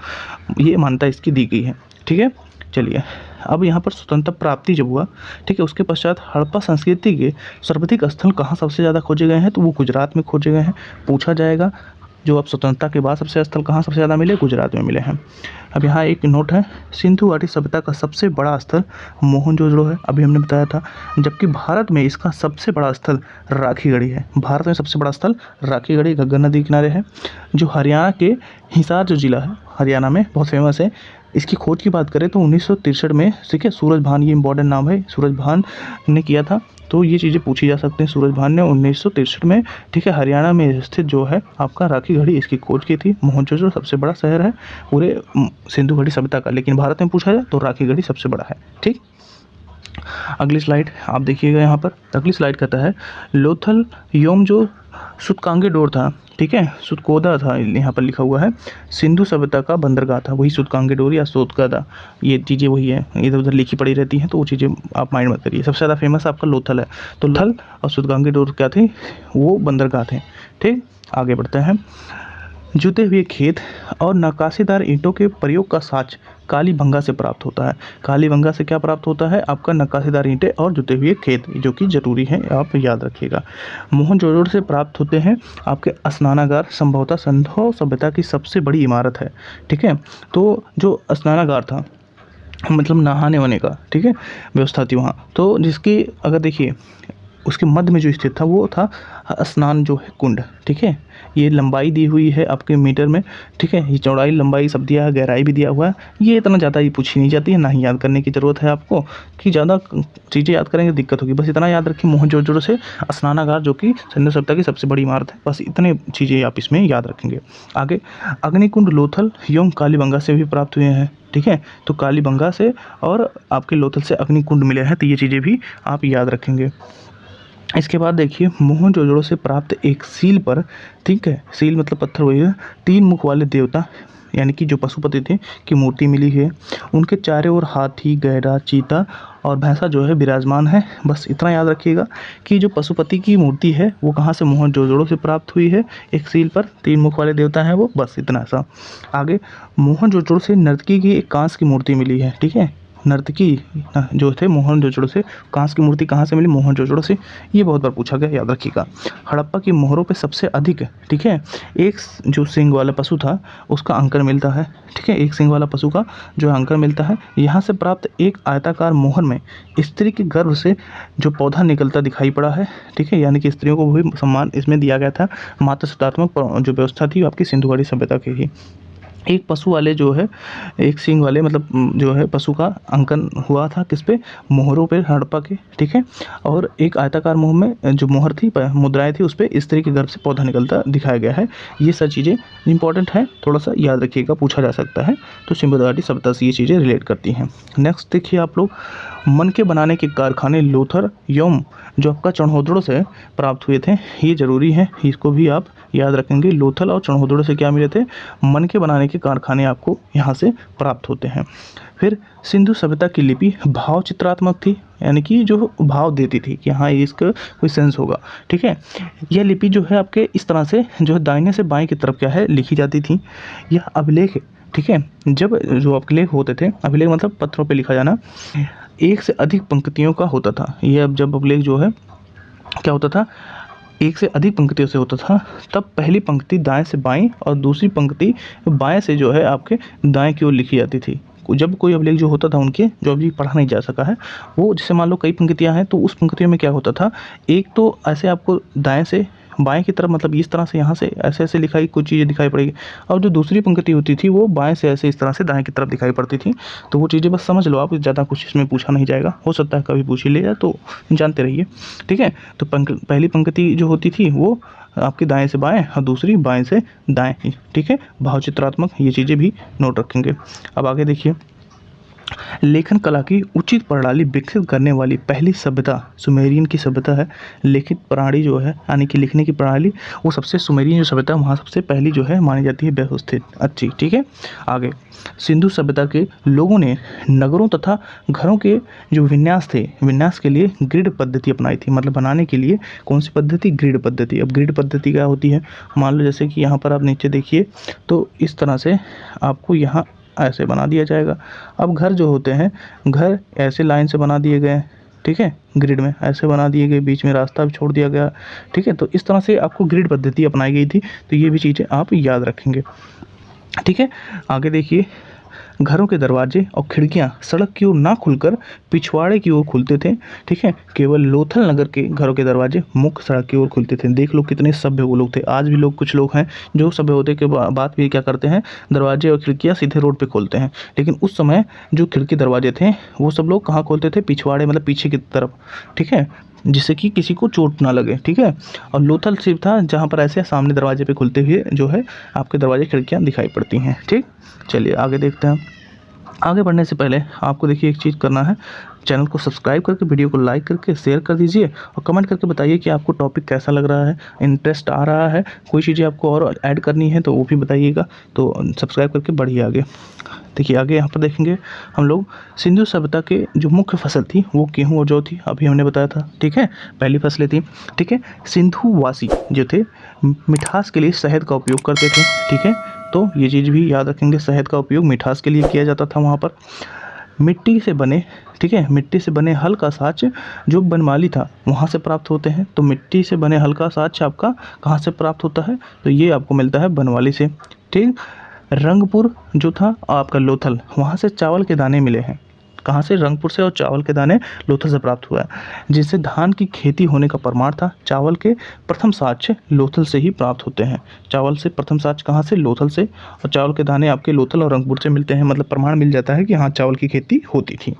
ये मान्यता इसकी दी गई है, ठीक है। चलिए, अब यहाँ पर स्वतंत्रता प्राप्ति जब हुआ, ठीक है, उसके पश्चात हड़प्पा संस्कृति के सर्वाधिक स्थल कहाँ सबसे ज़्यादा खोजे गए हैं, तो वो गुजरात में खोजे गए हैं, पूछा जाएगा। जो अब स्वतंत्रता के बाद सबसे स्थल कहाँ सबसे ज़्यादा मिले, गुजरात में मिले हैं। अब यहाँ एक नोट है, सिंधु घाटी सभ्यता का सबसे बड़ा स्थल मोहनजोदड़ो है, अभी हमने बताया था, जबकि भारत में इसका सबसे बड़ा स्थल राखीगढ़ी है। भारत में सबसे बड़ा स्थल राखीगढ़ी घग्गर नदी किनारे है, जो हरियाणा के हिसार जो जिला है, हरियाणा में बहुत फेमस है। इसकी खोज की बात करें तो 1963 में, ठीक है, सूरज भान, ये इंपॉर्टेंट नाम है, सूरज भान ने किया था। तो ये चीज़ें पूछी जा सकती हैं, सूरज भान ने 1963 में, ठीक है, हरियाणा में स्थित जो है आपका राखीगढ़ी, इसकी खोज की थी। मोहनजोदड़ो सबसे बड़ा शहर है पूरे सिंधु घाटी सभ्यता का, लेकिन भारत में पूछा जाए तो राखीगढ़ी सबसे बड़ा है, ठीक। अगली स्लाइड आप देखिएगा, यहाँ पर अगली स्लाइड कहता है लोथल योम जो सूतकांके डोर था, ठीक है, सुतकोदा था, यहाँ पर लिखा हुआ है, सिंधु सभ्यता का बंदरगाह था, वही सूतकांके डोर या सोतकोदा, ये चीज़ें वही है, इधर उधर लिखी पड़ी रहती हैं, तो वो चीज़ें आप माइंड मत करिए। सबसे ज़्यादा फेमस आपका लोथल है, तो लोथल और सूतकांके डोर क्या थे, वो बंदरगाह थे, ठीक। आगे बढ़ते हैं, जुते हुए खेत और नक्काशीदार ईंटों के प्रयोग का साक्ष्य कालीबंगा से प्राप्त होता है। कालीबंगा से क्या प्राप्त होता है, आपका नक्काशीदार ईंटें और जुते हुए खेत, जो कि जरूरी है, आप याद रखिएगा। मोहनजोदड़ो से प्राप्त होते हैं आपके स्नानागार, संभवतः सिंधु सभ्यता की सबसे बड़ी इमारत है, ठीक है। तो जो स्नानागार था मतलब नहाने वहाने का, ठीक है, व्यवस्था थी वहाँ, तो जिसकी अगर देखिए उसके मध्य में जो स्थित था वो था स्नान जो है कुंड, ठीक है। ये लंबाई दी हुई है आपके मीटर में, ठीक है, ये चौड़ाई लंबाई सब दिया है, गहराई भी दिया हुआ है। ये इतना ज़्यादा ये पूछी नहीं जाती है, ना ही याद करने की ज़रूरत है आपको, कि ज़्यादा चीज़ें याद करेंगे दिक्कत होगी। बस इतना याद रखिए, मोहनजोदड़ो से स्नानागार जो कि सिंधु सभ्यता की सबसे बड़ी इमारत है, बस इतने चीज़ें आप इसमें याद रखेंगे। आगे अग्निकुंड लोथल एवं कालीबंगा से भी प्राप्त हुए हैं, ठीक है, तो कालीबंगा से और आपके लोथल से अग्निकुंड मिले हैं, तो ये चीज़ें भी आप याद रखेंगे। इसके बाद देखिए, मोहनजोदड़ो से प्राप्त एक सील पर, ठीक है, सील मतलब पत्थर वही है, 3 मुख वाले देवता यानी कि जो पशुपति थे की मूर्ति मिली है। उनके चारों ओर हाथी, गैड़ा, चीता और भैंसा जो है विराजमान है। बस इतना याद रखिएगा कि जो पशुपति की मूर्ति है वो कहाँ से, मोहनजोदड़ो से प्राप्त हुई है, एक सील पर 3 मुख वाले देवता हैं वो, बस इतना सा। आगे मोहनजोदड़ो से नर्तकी की एक कांस्य की मूर्ति मिली है, ठीक है, नर्तकी जो थे मोहनजोदड़ो से, कांस्य की मूर्ति कहाँ से मिली? मोहनजोदड़ो से। ये बहुत बार पूछा गया, याद रखिएगा। हड़प्पा की मोहरों पे सबसे अधिक, ठीक है, एक जो सींग वाला पशु था उसका अंकन मिलता है, ठीक है, एक सींग वाला पशु का जो अंकन मिलता है। यहाँ से प्राप्त एक आयताकार मोहर में स्त्री के गर्भ से जो पौधा निकलता दिखाई पड़ा है, ठीक है, यानी कि स्त्रियों को भी सम्मान इसमें दिया गया था। मातृ सत्तात्मक जो व्यवस्था थी आपकी सिंधु घाटी सभ्यता की ही। एक पशु वाले जो है, एक सींग वाले मतलब जो है पशु का अंकन हुआ था किस पे? मोहरों पे, हड़प्पा के, ठीक है। और एक आयताकार मुंह में जो मोहर थी, मुद्राएं थी, उस पे स्त्री के गर्भ से पौधा निकलता दिखाया गया है। ये सब चीज़ें इंपॉर्टेंट है, थोड़ा सा याद रखिएगा, पूछा जा सकता है। तो सिंधु घाटी सभ्यता से ये चीज़ें रिलेट करती हैं। नेक्स्ट देखिए आप लोग, मनके बनाने के कारखाने लोथल एवं जो आपका चढ़ोदड़ो से प्राप्त हुए थे, ये जरूरी है, इसको भी आप याद रखेंगे। लोथल और चढ़ोदड़ो से क्या मिले थे? मनके बनाने के कारखाने आपको यहाँ से प्राप्त होते हैं। फिर सिंधु सभ्यता की लिपि भाव चित्रात्मक थी, यानी कि जो भाव देती थी कि हाँ इसका कोई सेंस होगा, ठीक है। यह लिपि जो है आपके इस तरह से जो है दाहिने से बाएं की तरफ क्या है लिखी जाती थी। यह अभिलेख, ठीक है, जब जो अभिलेख होते थे, अभिलेख मतलब पत्रों पे लिखा जाना, एक से अधिक पंक्तियों का होता था। ये अब जब अभिलेख जो है क्या होता था, एक से अधिक पंक्तियों से होता था, तब पहली पंक्ति दाएं से बाएं और दूसरी पंक्ति बाएं से जो है आपके दाएं की ओर लिखी जाती थी। जब कोई अभिलेख जो होता था उनके जो अभी पढ़ा नहीं जा सका है, वो जैसे मान लो कई पंक्तियां हैं, तो उस पंक्तियों में क्या होता था, एक तो ऐसे आपको दाएं से बाएं की तरफ, मतलब इस तरह से यहाँ से ऐसे ऐसे लिखाई कुछ चीज़ें दिखाई पड़ेगी, और जो दूसरी पंक्ति होती थी वो बाएं से ऐसे इस तरह से दाएं की तरफ दिखाई पड़ती थी। तो वो चीज़ें बस समझ लो आप, ज़्यादा कुछ इसमें पूछा नहीं जाएगा, हो सकता है कभी पूछ ही ले जाए, तो जानते रहिए, ठीक है। तो पहली पंक्ति जो होती थी वो आपकी दाएं से बाएं और दूसरी बाएं से दाएं, ठीक है, भावचित्रात्मक, ये चीज़ें भी नोट रखेंगे। अब आगे देखिए, लेखन कला की उचित प्रणाली विकसित करने वाली पहली सभ्यता सुमेरियन की सभ्यता है। लिखित प्रणाली जो है, यानी कि लिखने की प्रणाली, वो सबसे सुमेरियन जो सभ्यता है वहाँ सबसे पहली जो है मानी जाती है व्यवस्थित, अच्छी, ठीक है। आगे, सिंधु सभ्यता के लोगों ने नगरों तथा घरों के जो विन्यास थे, विन्यास के लिए ग्रिड पद्धति अपनाई थी। मतलब बनाने के लिए कौन सी पद्धति? ग्रिड पद्धति। अब ग्रिड पद्धति क्या होती है? मान लो जैसे कि यहाँ पर आप नीचे देखिए, तो इस तरह से आपको यहाँ ऐसे बना दिया जाएगा। अब घर जो होते हैं, घर ऐसे लाइन से बना दिए गए, ठीक है, ग्रिड में ऐसे बना दिए गए, बीच में रास्ता भी छोड़ दिया गया, ठीक है। तो इस तरह से आपको ग्रिड पद्धति अपनाई गई थी। तो ये भी चीज़ें आप याद रखेंगे, ठीक है। आगे देखिए, घरों के दरवाजे और खिड़कियां सड़क की ओर ना खुलकर पिछवाड़े की ओर खुलते थे, ठीक है। केवल लोथल नगर के घरों के दरवाजे मुख्य सड़क की ओर खुलते थे। देख लो कितने सभ्य वो लोग थे। आज भी लोग, कुछ लोग हैं जो सभ्य होते के बाद भी क्या करते हैं, दरवाजे और खिड़कियां सीधे रोड पे खोलते हैं। लेकिन उस समय जो खिड़की दरवाजे थे वो सब लोग कहाँ खोलते थे? पिछवाड़े, मतलब पीछे की तरफ, ठीक है, जिससे कि किसी को चोट ना लगे, ठीक है। और लोथल सिर्फ था जहाँ पर ऐसे सामने दरवाजे पे खुलते हुए जो है आपके दरवाजे खिड़कियाँ दिखाई पड़ती हैं, ठीक। चलिए आगे देखते हैं। आगे बढ़ने से पहले आपको देखिए एक चीज़ करना है, चैनल को सब्सक्राइब करके वीडियो को लाइक करके शेयर कर दीजिए और कमेंट करके बताइए कि आपको टॉपिक कैसा लग रहा है, इंटरेस्ट आ रहा है, कोई चीज़ें आपको और ऐड करनी है तो वो भी बताइएगा। तो सब्सक्राइब करके बढ़िए आगे। देखिए आगे यहाँ पर देखेंगे हम लोग, सिंधु सभ्यता के जो मुख्य फसल थी वो गेहूँ और जौ थी, अभी हमने बताया था, ठीक है, पहली फसलें थी, ठीक है। सिंधुवासी जो थे मिठास के लिए शहद का उपयोग करते थे, ठीक है। तो ये चीज़ भी याद रखेंगे, शहद का उपयोग मिठास के लिए किया जाता था वहाँ पर। मिट्टी से बने, ठीक है, मिट्टी से बने हल्का साँच जो बनमाली था वहाँ से प्राप्त होते हैं। तो मिट्टी से बने हल्का साँच आपका कहाँ से प्राप्त होता है? तो ये आपको मिलता है बनमाली से, ठीक। रंगपुर जो था आपका लोथल, वहाँ से चावल के दाने मिले हैं। कहाँ से? रंगपुर से, और चावल के दाने लोथल से प्राप्त हुआ है, जिससे धान की खेती होने का प्रमाण था। चावल के प्रथम साक्ष्य लोथल से ही प्राप्त होते हैं। चावल से प्रथम साक्ष्य कहाँ से? लोथल से, और चावल के दाने आपके लोथल और रंगपुर से मिलते हैं। मतलब प्रमाण मिल जाता है कि हाँ चावल की खेती होती थी।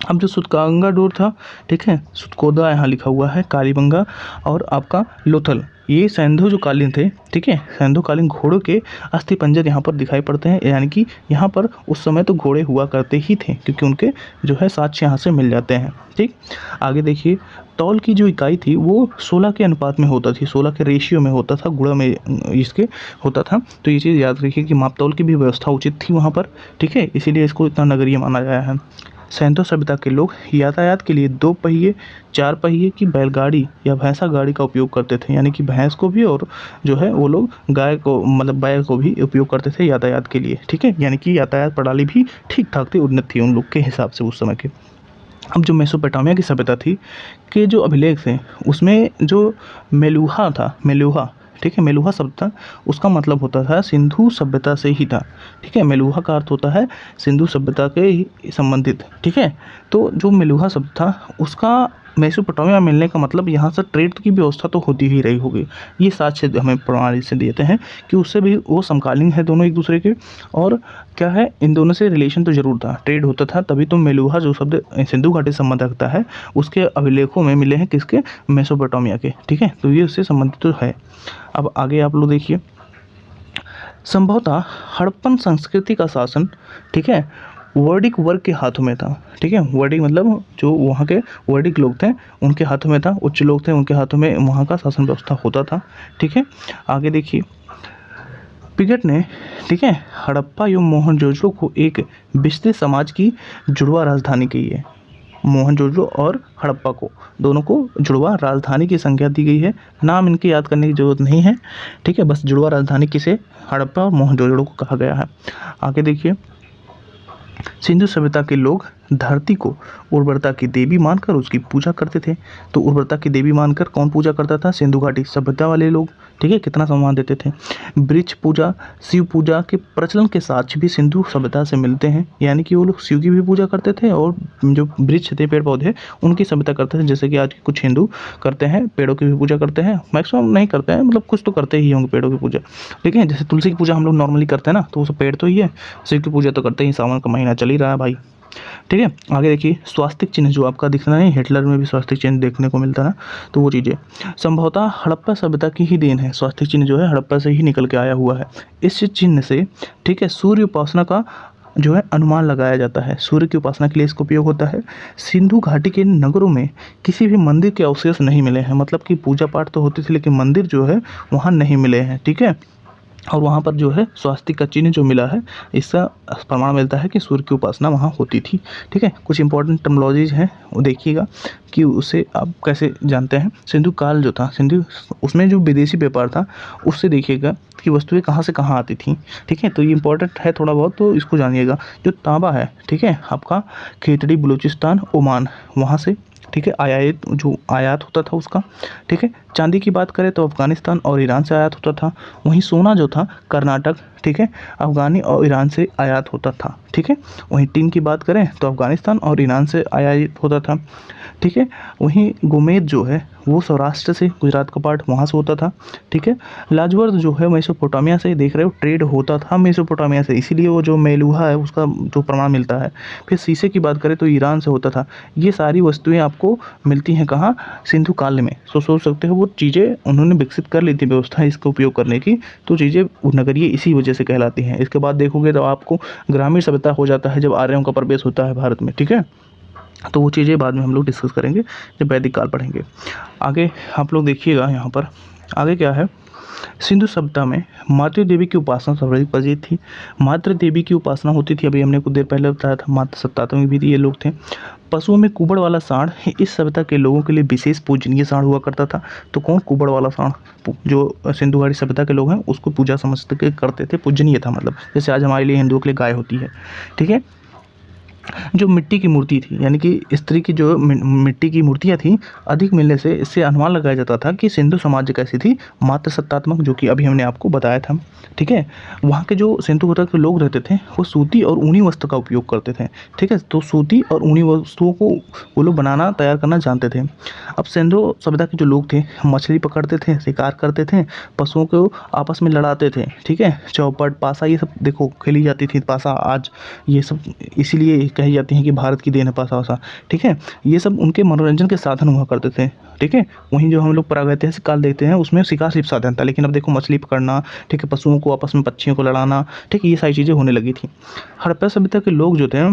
अब जो सुतकांगा डोर था, ठीक है, सुतकोदा यहाँ लिखा हुआ है, कालीबंगा और आपका लोथल, ये सैंधो जो कालीन थे, ठीक है, सैंधो कालीन घोड़ों के अस्थि पंजर यहाँ पर दिखाई पड़ते हैं। यानी कि यहाँ पर उस समय तो घोड़े हुआ करते ही थे, क्योंकि उनके जो है साक्ष्य यहाँ से मिल जाते हैं, ठीक। आगे देखिए, तौल की जो इकाई थी वो 16 के अनुपात में होता थी, 16 के रेशियो में होता था, गुणा में इसके होता था। तो ये चीज़ याद रखिए कि माप तौल की भी व्यवस्था उचित थी वहाँ पर, ठीक है, इसीलिए इसको इतना नगरीय माना गया है। सिंधु सभ्यता के लोग यातायात के लिए 2 पहिए, 4 पहिए की बैलगाड़ी या भैंसा गाड़ी का उपयोग करते थे, यानी कि भैंस को भी और जो है वो लोग गाय को मतलब बैल को भी उपयोग करते थे यातायात के लिए, ठीक है। यानी कि यातायात प्रणाली भी ठीक ठाक थी, उन्नत थी उन लोग के हिसाब से उस समय के। अब जो मेसोपोटामिया की सभ्यता थी के जो अभिलेख थे उसमें जो मेलुहा था, मेलुहा, ठीक है, मेलुहा शब्द था उसका मतलब होता था सिंधु सभ्यता से ही था, ठीक है। मेलुहा का अर्थ होता है सिंधु सभ्यता के ही संबंधित, ठीक है। तो जो मेलुहा शब्द था उसका मेसोपोटामिया मिलने का मतलब यहाँ से ट्रेड की व्यवस्था तो होती ही रही होगी, ये साक्ष्य हमें प्रणाली से देते हैं कि उससे भी वो समकालीन है दोनों एक दूसरे के। और क्या है, इन दोनों से रिलेशन तो ज़रूर था, ट्रेड होता था, तभी तो मेलुहा जो शब्द सिंधु घाटी से संबंध रखता है उसके अभिलेखों में मिले हैं किसके, मेसोपोटामिया के, ठीक है। तो ये उससे संबंधित तो है। अब आगे आप लोग देखिए, संभवतः हड़प्पन संस्कृति का शासन, ठीक है, वर्णिक वर्ग के हाथों में था, ठीक है। वर्णिक मतलब जो वहाँ के वर्णिक लोग थे उनके हाथों में था, उच्च लोग थे उनके हाथों में वहाँ का शासन व्यवस्था होता था, ठीक है। आगे देखिए, पिगट ने, ठीक है, हड़प्पा एवं मोहनजोदड़ो को एक विस्तृत समाज की जुड़वा राजधानी कही है। मोहनजोदड़ो और हड़प्पा को दोनों को जुड़वा राजधानी की संज्ञा दी गई है, नाम इनके याद करने की जरूरत नहीं है, ठीक है। बस जुड़वा राजधानी किसे, हड़प्पा और मोहनजोदड़ो को कहा गया है। आगे देखिए, सिंधु सभ्यता के लोग धरती को उर्वरता की देवी मानकर उसकी पूजा करते थे। तो उर्वरता की देवी मानकर कौन पूजा करता था, सिंधु घाटी सभ्यता वाले लोग, ठीक है। कितना सम्मान देते थे। वृक्ष पूजा, शिव पूजा के प्रचलन के साक्ष्य भी सिंधु सभ्यता से मिलते हैं, यानी कि वो लोग शिव की भी पूजा करते थे और जो वृक्ष थे पेड़ पौधे उनकी सभ्यता करते थे, जैसे कि आज के कुछ हिंदू करते हैं, पेड़ों की भी पूजा करते हैं, मैक्सिमम नहीं करते हैं, मतलब कुछ तो करते ही होंगे पेड़ों की पूजा, ठीक है। जैसे तुलसी की पूजा हम लोग नॉर्मली करते हैं ना, तो वो सब पेड़ तो ही है, शिव की पूजा तो करते ही, सावन का महीना चल ही रहा है भाई, ठीक है। आगे देखिए, स्वास्तिक चिन्ह जो आपका दिख रहा है, हिटलर में भी स्वास्तिक चिन्ह देखने को मिलता है, तो वो चीज़ें संभवतः हड़प्पा सभ्यता की ही देन है। स्वास्तिक चिन्ह जो है हड़प्पा से ही निकल के आया हुआ है। इस चिन्ह से, ठीक है, सूर्य उपासना का जो है अनुमान लगाया जाता है, सूर्य की उपासना के लिए इसका उपयोग होता है। सिंधु घाटी के नगरों में किसी भी मंदिर के अवशेष नहीं मिले हैं, मतलब कि पूजा पाठ तो होती थी लेकिन मंदिर जो है वहाँ नहीं मिले हैं, ठीक है। और वहाँ पर जो है स्वास्तिक का चिन्ह जो मिला है, इसका प्रमाण मिलता है कि सूर्य की उपासना वहाँ होती थी, ठीक है। कुछ इंपॉर्टेंट टर्मिनोलॉजीज हैं वो देखिएगा कि उसे आप कैसे जानते हैं। सिंधु काल जो था, सिंधु उसमें जो विदेशी व्यापार था उससे देखिएगा कि वस्तुएं कहाँ से कहाँ आती थी, ठीक है। तो ये इंपॉर्टेंट है थोड़ा बहुत, तो इसको जानिएगा। जो तांबा है, ठीक है, आपका खेतड़ी, बलूचिस्तान, ओमान, वहाँ से, ठीक है, आयात होता था उसका, ठीक है। चांदी की बात करें तो अफ़गानिस्तान और ईरान से आयात होता था। वहीं सोना जो था कर्नाटक, ठीक है, अफ़गानी और ईरान से आयात होता था, ठीक है। वहीं टीन की बात करें तो अफ़गानिस्तान और ईरान से आयात होता था, ठीक है। वहीं गोमेद जो है वो सौराष्ट्र से, गुजरात का पार्ट वहाँ से होता था, ठीक है। लाजवर्द जो है मेसोपोटामिया से, देख रहे हो, ट्रेड होता था मेसोपोटामिया से, इसीलिए वो जो मेलुहा है उसका जो प्रमाण मिलता है। फिर शीशे की बात करें तो ईरान से होता था। ये सारी वस्तुएं आपको मिलती हैं कहाँ, सिंधु काल में। सोच सकते हो वो चीज़ें उन्होंने विकसित कर ली थी व्यवस्था इसका उपयोग करने की, तो चीज़ें नगरीय इसी वजह से कहलाती हैं। इसके बाद देखोगे तो आपको ग्रामीण सभ्यता हो जाता है जब आर्यों का प्रवेश होता है भारत में, ठीक है। तो वो चीज़ें बाद में हम लोग डिस्कस करेंगे जब वैदिक काल पढ़ेंगे। आगे आप लोग देखिएगा, यहाँ पर आगे क्या है, सिंधु सभ्यता में मातृ देवी की उपासना सर्वाधिक प्रचलित थी। मातृ देवी की उपासना होती थी, अभी हमने कुछ देर पहले बताया था, मातृ सत्तात्मक भी ये लोग थे। पशुओं में कुबड़ वाला सांड इस सभ्यता के लोगों के लिए विशेष पूजनीय सांड हुआ करता था। तो कौन, कुबड़ वाला सांड, जो सिंधु घाटी सभ्यता के लोग हैं उसको पूजा समझ के करते थे, पूजनीय था, मतलब जैसे आज हमारे लिए हिंदुओं के लिए गाय होती है, ठीक है। जो मिट्टी की मूर्ति थी, यानी कि स्त्री की जो मिट्टी की मूर्तियाँ थी, अधिक मिलने से इससे अनुमान लगाया जाता था कि सिंधु समाज कैसी थी, मातृ सत्तात्मक, जो कि अभी हमने आपको बताया था, ठीक है। वहाँ के जो सिंधु घाटी के लोग रहते थे वो सूती और ऊनी वस्त्र का उपयोग करते थे, ठीक है। तो सूती और ऊनी वस्तुओं को वो लोग बनाना, तैयार करना जानते थे। अब सिंधु सभ्यता के जो लोग थे मछली पकड़ते थे, शिकार करते थे, पशुओं को आपस में लड़ाते थे, ठीक है। चौपट, पासा, ये सब देखो खेली जाती थी, पासा आज ये सब इसीलिए कही जाती हैं कि भारत की देन है पासा वासा, ठीक है। ये सब उनके मनोरंजन के साधन हुआ करते थे, ठीक है। वहीं जो हम लोग प्रागैतिहासिक काल देखते हैं उसमें शिकार सिर्फ साधन था, लेकिन अब देखो मछली पकड़ना, ठीक है, पशुओं को आपस में, पक्षियों को लड़ाना, ठीक है, ये सारी चीज़ें होने लगी थी। हड़प्पा सभ्यता के लोग जो थे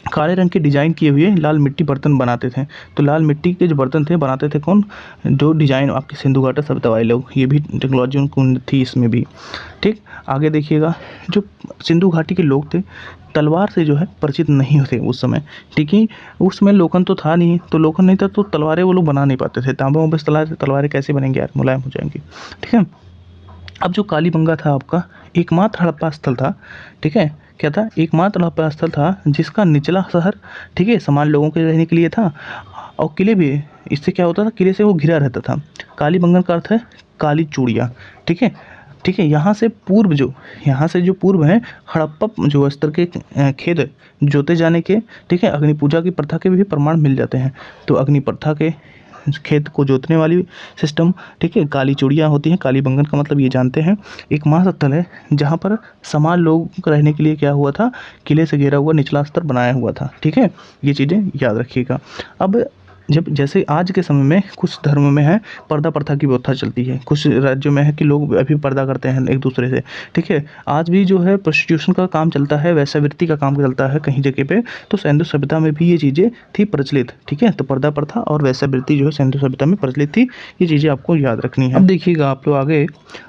काले रंग के डिजाइन किए हुए लाल मिट्टी बर्तन बनाते थे। तो लाल मिट्टी के जो बर्तन थे बनाते थे कौन, जो डिजाइन आपके सिंधु घाटी सभ्यता वाले लोग, ये भी टेक्नोलॉजी उनको थी इसमें भी। ठीक, आगे देखिएगा, जो सिंधु घाटी के लोग थे तलवार से जो है परिचित नहीं थे उस समय। ठीक है, उस समय लोखंड तो था नहीं, तो लोखंड नहीं था तो तलवारें वो लोग बना नहीं पाते थे। तांबे वांबे से तलवारें कैसे बनेंगी यार, मुलायम हो जाएंगी। ठीक है, अब जो कालीबंगा था आपका एकमात्र हड़प्पा स्थल था। ठीक है, क्या था, एकमात्र हड़प्पा स्थल था जिसका निचला शहर, ठीक है, सामान्य लोगों के रहने के लिए था, और किले भी, इससे क्या होता था, किले से वो घिरा रहता था। कालीबंगन का अर्थ है काली चूड़ियाँ। ठीक है, ठीक है, यहाँ से पूर्व जो, यहाँ से जो पूर्व है हड़प्पा जो स्तर के खेत जोते जाने के, ठीक है, अग्नि पूजा की प्रथा के भी प्रमाण मिल जाते हैं। तो अग्नि प्रथा के खेत को जोतने वाली सिस्टम, ठीक है, काली चूड़ियाँ होती हैं। कालीबंगन का मतलब ये जानते हैं एक महास्थल है जहाँ पर समान लोग को रहने के लिए क्या हुआ था, किले से घिरा हुआ निचला स्तर बनाया हुआ था। ठीक है, ये चीज़ें याद रखिएगा। अब जब जैसे आज के समय में कुछ धर्म में है पर्दा प्रथा की व्यवस्था चलती है, कुछ राज्यों में है कि लोग अभी पर्दा करते हैं एक दूसरे से। ठीक है, आज भी जो है प्रोस्टिट्यूशन का काम चलता है, वैश्यावृत्ति का काम चलता है कहीं जगह पे। तो सिंधु सभ्यता में भी ये चीज़ें थी प्रचलित। ठीक है, तो पर्दा प्रथा और वैश्यावृत्ति जो है सिंधु सभ्यता में प्रचलित थी। ये चीज़ें आपको याद रखनी है। अब देखिएगा आप लोग आगे,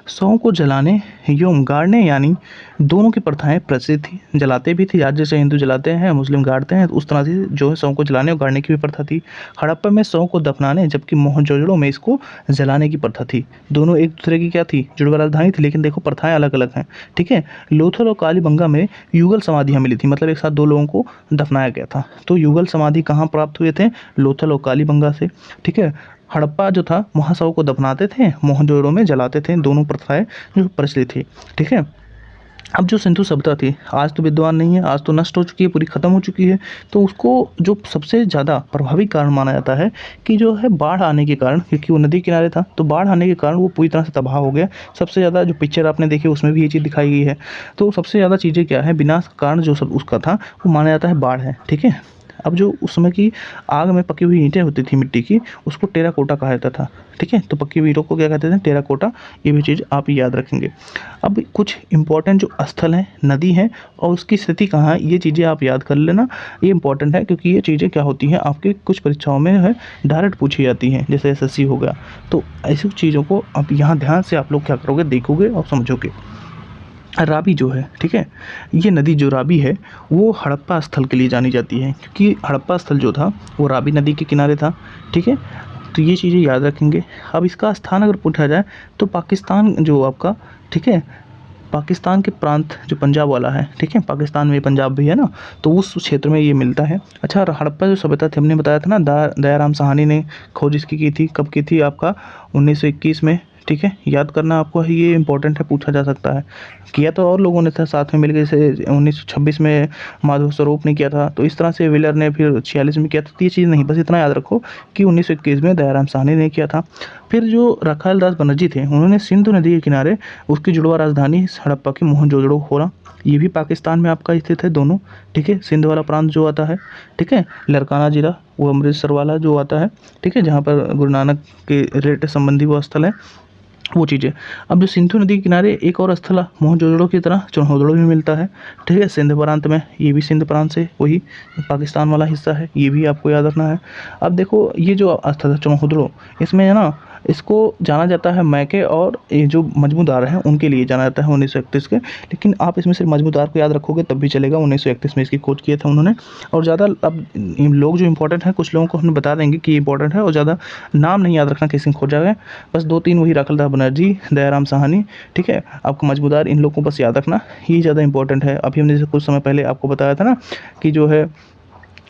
शवों को जलाने एवं गाड़ने यानी दोनों की प्रथाएं प्रचलित थी। जलाते भी थे, आज जैसे हिंदू जलाते हैं मुस्लिम गाड़ते हैं, तो उस तरह से जो है शवों को जलाने और गाड़ने की भी प्रथा थी। हड़प्पा में शवों को दफनाने, जबकि मोहनजोदड़ो में इसको जलाने की प्रथा थी। दोनों एक दूसरे की क्या थी, जुड़वा राजधानी थी, लेकिन देखो प्रथाएं अलग अलग हैं। ठीक है, लोथल और कालीबंगा में युगल समाधियाँ मिली थी, मतलब एक साथ दो लोगों को दफनाया गया था। तो युगल समाधि कहाँ प्राप्त हुए थे, लोथल और कालीबंगा से। ठीक है, हड़प्पा जो था वहाँ शवों को दफनाते थे, मोहनजोदड़ो में जलाते थे, दोनों प्रथाएं जो प्रचलित थी। ठीक है, अब जो सिंधु सभ्यता थी आज तो विद्यमान नहीं है, आज तो नष्ट हो चुकी है, पूरी ख़त्म हो चुकी है। तो उसको जो सबसे ज़्यादा प्रभावी कारण माना जाता है कि जो है बाढ़ आने के कारण, क्योंकि वो नदी किनारे था तो बाढ़ आने के कारण वो पूरी तरह से तबाह हो गया। सबसे ज़्यादा जो पिक्चर आपने देखी उसमें भी ये चीज़ दिखाई गई है। तो सबसे ज़्यादा चीज़ें क्या है, विनाश का कारण जो सब उसका था वो माना जाता है बाढ़ है। ठीक है, अब जो उस समय की आग में पकी हुई ईंटें होती थी मिट्टी की, उसको टेराकोटा कहा जाता था। ठीक है, तो पकी हुई ईंटों को क्या कहते थे, टेराकोटा। ये भी चीज़ आप याद रखेंगे। अब कुछ इंपॉर्टेंट जो स्थल हैं, नदी है और उसकी स्थिति कहाँ है, ये चीज़ें आप याद कर लेना। ये इंपॉर्टेंट है क्योंकि ये चीज़ें क्या होती हैं आपकी कुछ परीक्षाओं में है डायरेक्ट पूछी जाती हैं, जैसे एसएससी हो गया। तो ऐसी चीज़ों को आप यहाँ ध्यान से आप लोग क्या करोगे, देखोगे और समझोगे। रावी जो है, ठीक है, ये नदी जो रावी है वो हड़प्पा स्थल के लिए जानी जाती है, क्योंकि हड़प्पा स्थल जो था वो रावी नदी के किनारे था। ठीक है, तो ये चीज़ें याद रखेंगे। अब इसका स्थान अगर पूछा जाए तो पाकिस्तान जो आपका, ठीक है, पाकिस्तान के प्रांत जो पंजाब वाला है, ठीक है, पाकिस्तान में पंजाब भी है ना, तो उस क्षेत्र में ये मिलता है। अच्छा, हड़प्पा जो सभ्यता थी हमने बताया था ना, दयाराम साहनी ने खोज इसकी की थी, कब की थी आपका 1921 में। ठीक है, याद करना आपको, ये इंपॉर्टेंट है, पूछा जा सकता है। किया तो और लोगों ने था साथ में मिलकर, जैसे 1926 में माधव स्वरूप ने किया था, तो इस तरह से व्हीलर ने फिर 46 में किया था। तो ये चीज़ नहीं, बस इतना याद रखो कि 1921 में दयाराम साहनी ने किया था। फिर जो रखाल दास बनर्जी थे उन्होंने सिंधु नदी के किनारे उसकी जुड़वा राजधानी हड़प्पा की मोहनजोदड़ो खोला। ये भी पाकिस्तान में आपका स्थित है दोनों। ठीक है, सिंध वाला प्रांत जो आता है, ठीक है, लरकाना जिला वो अमृतसर वाला जो आता है, ठीक है, जहाँ पर गुरु नानक के रिलेटेड संबंधी वो स्थल है, वो चीज़ें। अब जो सिंधु नदी के किनारे एक और स्थल मोहनजोदड़ो की तरह चौहोदड़ो भी मिलता है। ठीक है, सिंध प्रांत में, ये भी सिंध प्रांत से वही पाकिस्तान वाला हिस्सा है, ये भी आपको याद रखना है। अब देखो ये जो स्थल है चौहोदड़ो, इसमें है ना, इसको जाना जाता है मैके और ये जो मजमूदार हैं उनके लिए जाना जाता है 1931 के, लेकिन आप इसमें सिर्फ मजमूदार को याद रखोगे तब भी चलेगा। 1931 में इसकी खोज किया था उन्होंने। और ज़्यादा अब लोग जो इंपॉर्टेंट हैं, कुछ लोगों को हम बता देंगे कि इंपॉर्टेंट है, और ज़्यादा नाम नहीं याद रखना किसी ने खोजा है, बस 2-3 वही रखालदास बनर्जी, दयाराम साहनी। ठीक है, आपको मजमूदार इन लोगों को बस याद रखना, ये ज़्यादा इंपॉर्टेंट है। अभी हमने जैसे कुछ समय पहले आपको बताया था ना कि जो है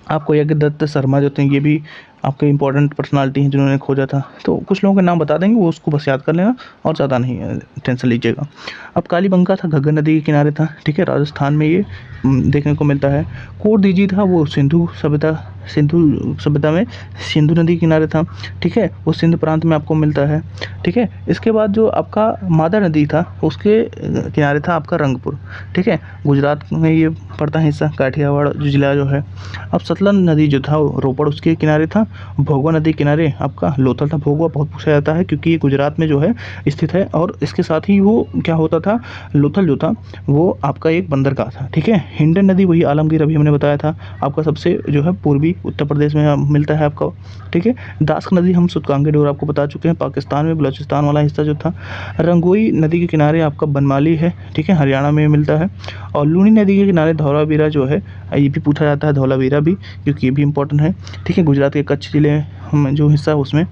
आपको यज्ञदत्त शर्मा जो थे, ये भी आपके इंपॉर्टेंट पर्सनालिटी हैं जिन्होंने खोजा था। तो कुछ लोगों के नाम बता देंगे, वो उसको बस याद कर लेना और ज़्यादा नहीं टेंशन लीजिएगा। अब कालीबंगा था, घग्गर नदी के किनारे था। ठीक है, राजस्थान में ये देखने को मिलता है। कोट दीजी था, वो सिंधु सभ्यता सिंधु सभ्यता में सिंधु नदी के किनारे था, ठीक है, वो सिंध प्रांत में आपको मिलता है, ठीक है। इसके बाद जो आपका मादा नदी था उसके किनारे था आपका रंगपुर, ठीक है, गुजरात में ये पड़ता है हिस्सा, काठियावाड़ जो जिला जो है। अब सतलज नदी जो था रोपड़ उसके किनारे था, भोगवा नदी किनारे आपका लोथल था। भोगवा बहुत पूछा जाता है क्योंकि ये गुजरात में जो है स्थित है, और इसके साथ ही वो क्या होता था, लोथल जो था वो आपका एक बंदरगाह था, ठीक है। हिंडन नदी वही आलमगीर अभी हमने बताया था आपका सबसे जो है पूर्वी उत्तर प्रदेश में मिलता है आपका, ठीक है। दास्क नदी हम सुतकांगे डोर आपको बता चुके हैं, पाकिस्तान में बलूचिस्तान वाला हिस्सा जो था। रंगोई नदी के किनारे आपका बनमाली है, ठीक है, हरियाणा में मिलता है। और लूनी नदी के किनारे धौलावीरा जो है, ये भी पूछा जाता है धौलावीरा भी, क्योंकि ये भी इंपॉर्टेंट है, ठीक है। गुजरात के कच्छ जिले में जो हिस्सा है उसमें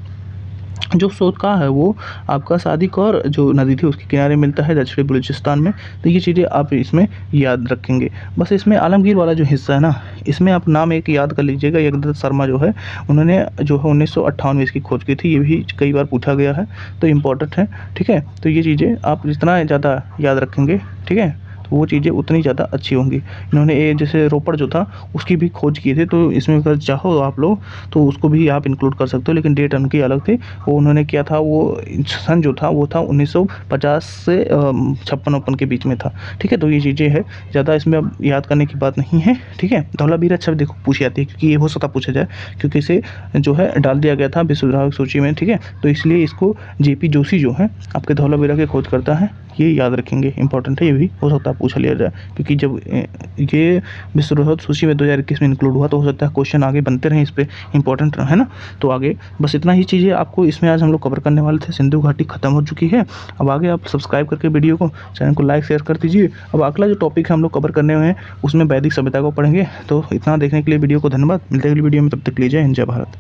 जो सोतका है वो आपका सादिक और जो नदी थी उसके किनारे मिलता है दक्षिणी बलूचिस्तान में। तो ये चीज़ें आप इसमें याद रखेंगे। बस इसमें आलमगीर वाला जो हिस्सा है ना, इसमें आप नाम एक याद कर लीजिएगा, यज्ञदत्त शर्मा जो है उन्होंने जो है 1958 में इसकी खोज की थी, ये भी कई बार पूछा गया है, तो इम्पोर्टेंट है, ठीक है। तो ये चीज़ें आप जितना ज़्यादा याद रखेंगे, ठीक है, तो वो चीज़ें उतनी ज़्यादा अच्छी होंगी। इन्होंने ये जैसे रोपड़ जो था उसकी भी खोज की थी, तो इसमें अगर चाहो आप लोग तो उसको भी आप इंक्लूड कर सकते हो, लेकिन डेट उनकी अलग थी। वो उन्होंने किया था, वो सन जो था वो था 1950 से 56-59 के बीच में था, ठीक है। तो ये चीज़ें है, ज़्यादा इसमें अब याद करने की बात नहीं है, ठीक है। धौलावीरा अच्छा देखो पूछी जाती है क्योंकि ये हो सकता पूछा जाए, क्योंकि इसे जो है डाल दिया गया था विश्व धरोहर सूची में, ठीक है। तो इसलिए इसको जेपी जोशी जो है आपके धौलावीरा के खोज करता है, ये याद रखेंगे, इंपॉर्टेंट है, ये भी हो सकता है पूछा लिया जाए, क्योंकि जब ये विश्व धरोहर सूची में 2021 में इंक्लूड हुआ तो हो सकता है क्वेश्चन आगे बनते रहें इस पर, इंपॉर्टेंट है ना। तो आगे बस इतना ही चीज़ें आपको इसमें आज हम लोग कवर करने वाले थे। सिंधु घाटी खत्म हो चुकी है। अब आगे आप सब्सक्राइब करके वीडियो को, चैनल को लाइक शेयर कर दीजिए। अब अगला जो टॉपिक है हम लोग कवर करने हुए हैं उसमें वैदिक सभ्यता को पढ़ेंगे। तो इतना देखने के लिए वीडियो को धन्यवाद। मिलते हैं अगली वीडियो में, तब तक के लिए जय हिंद, जय भारत।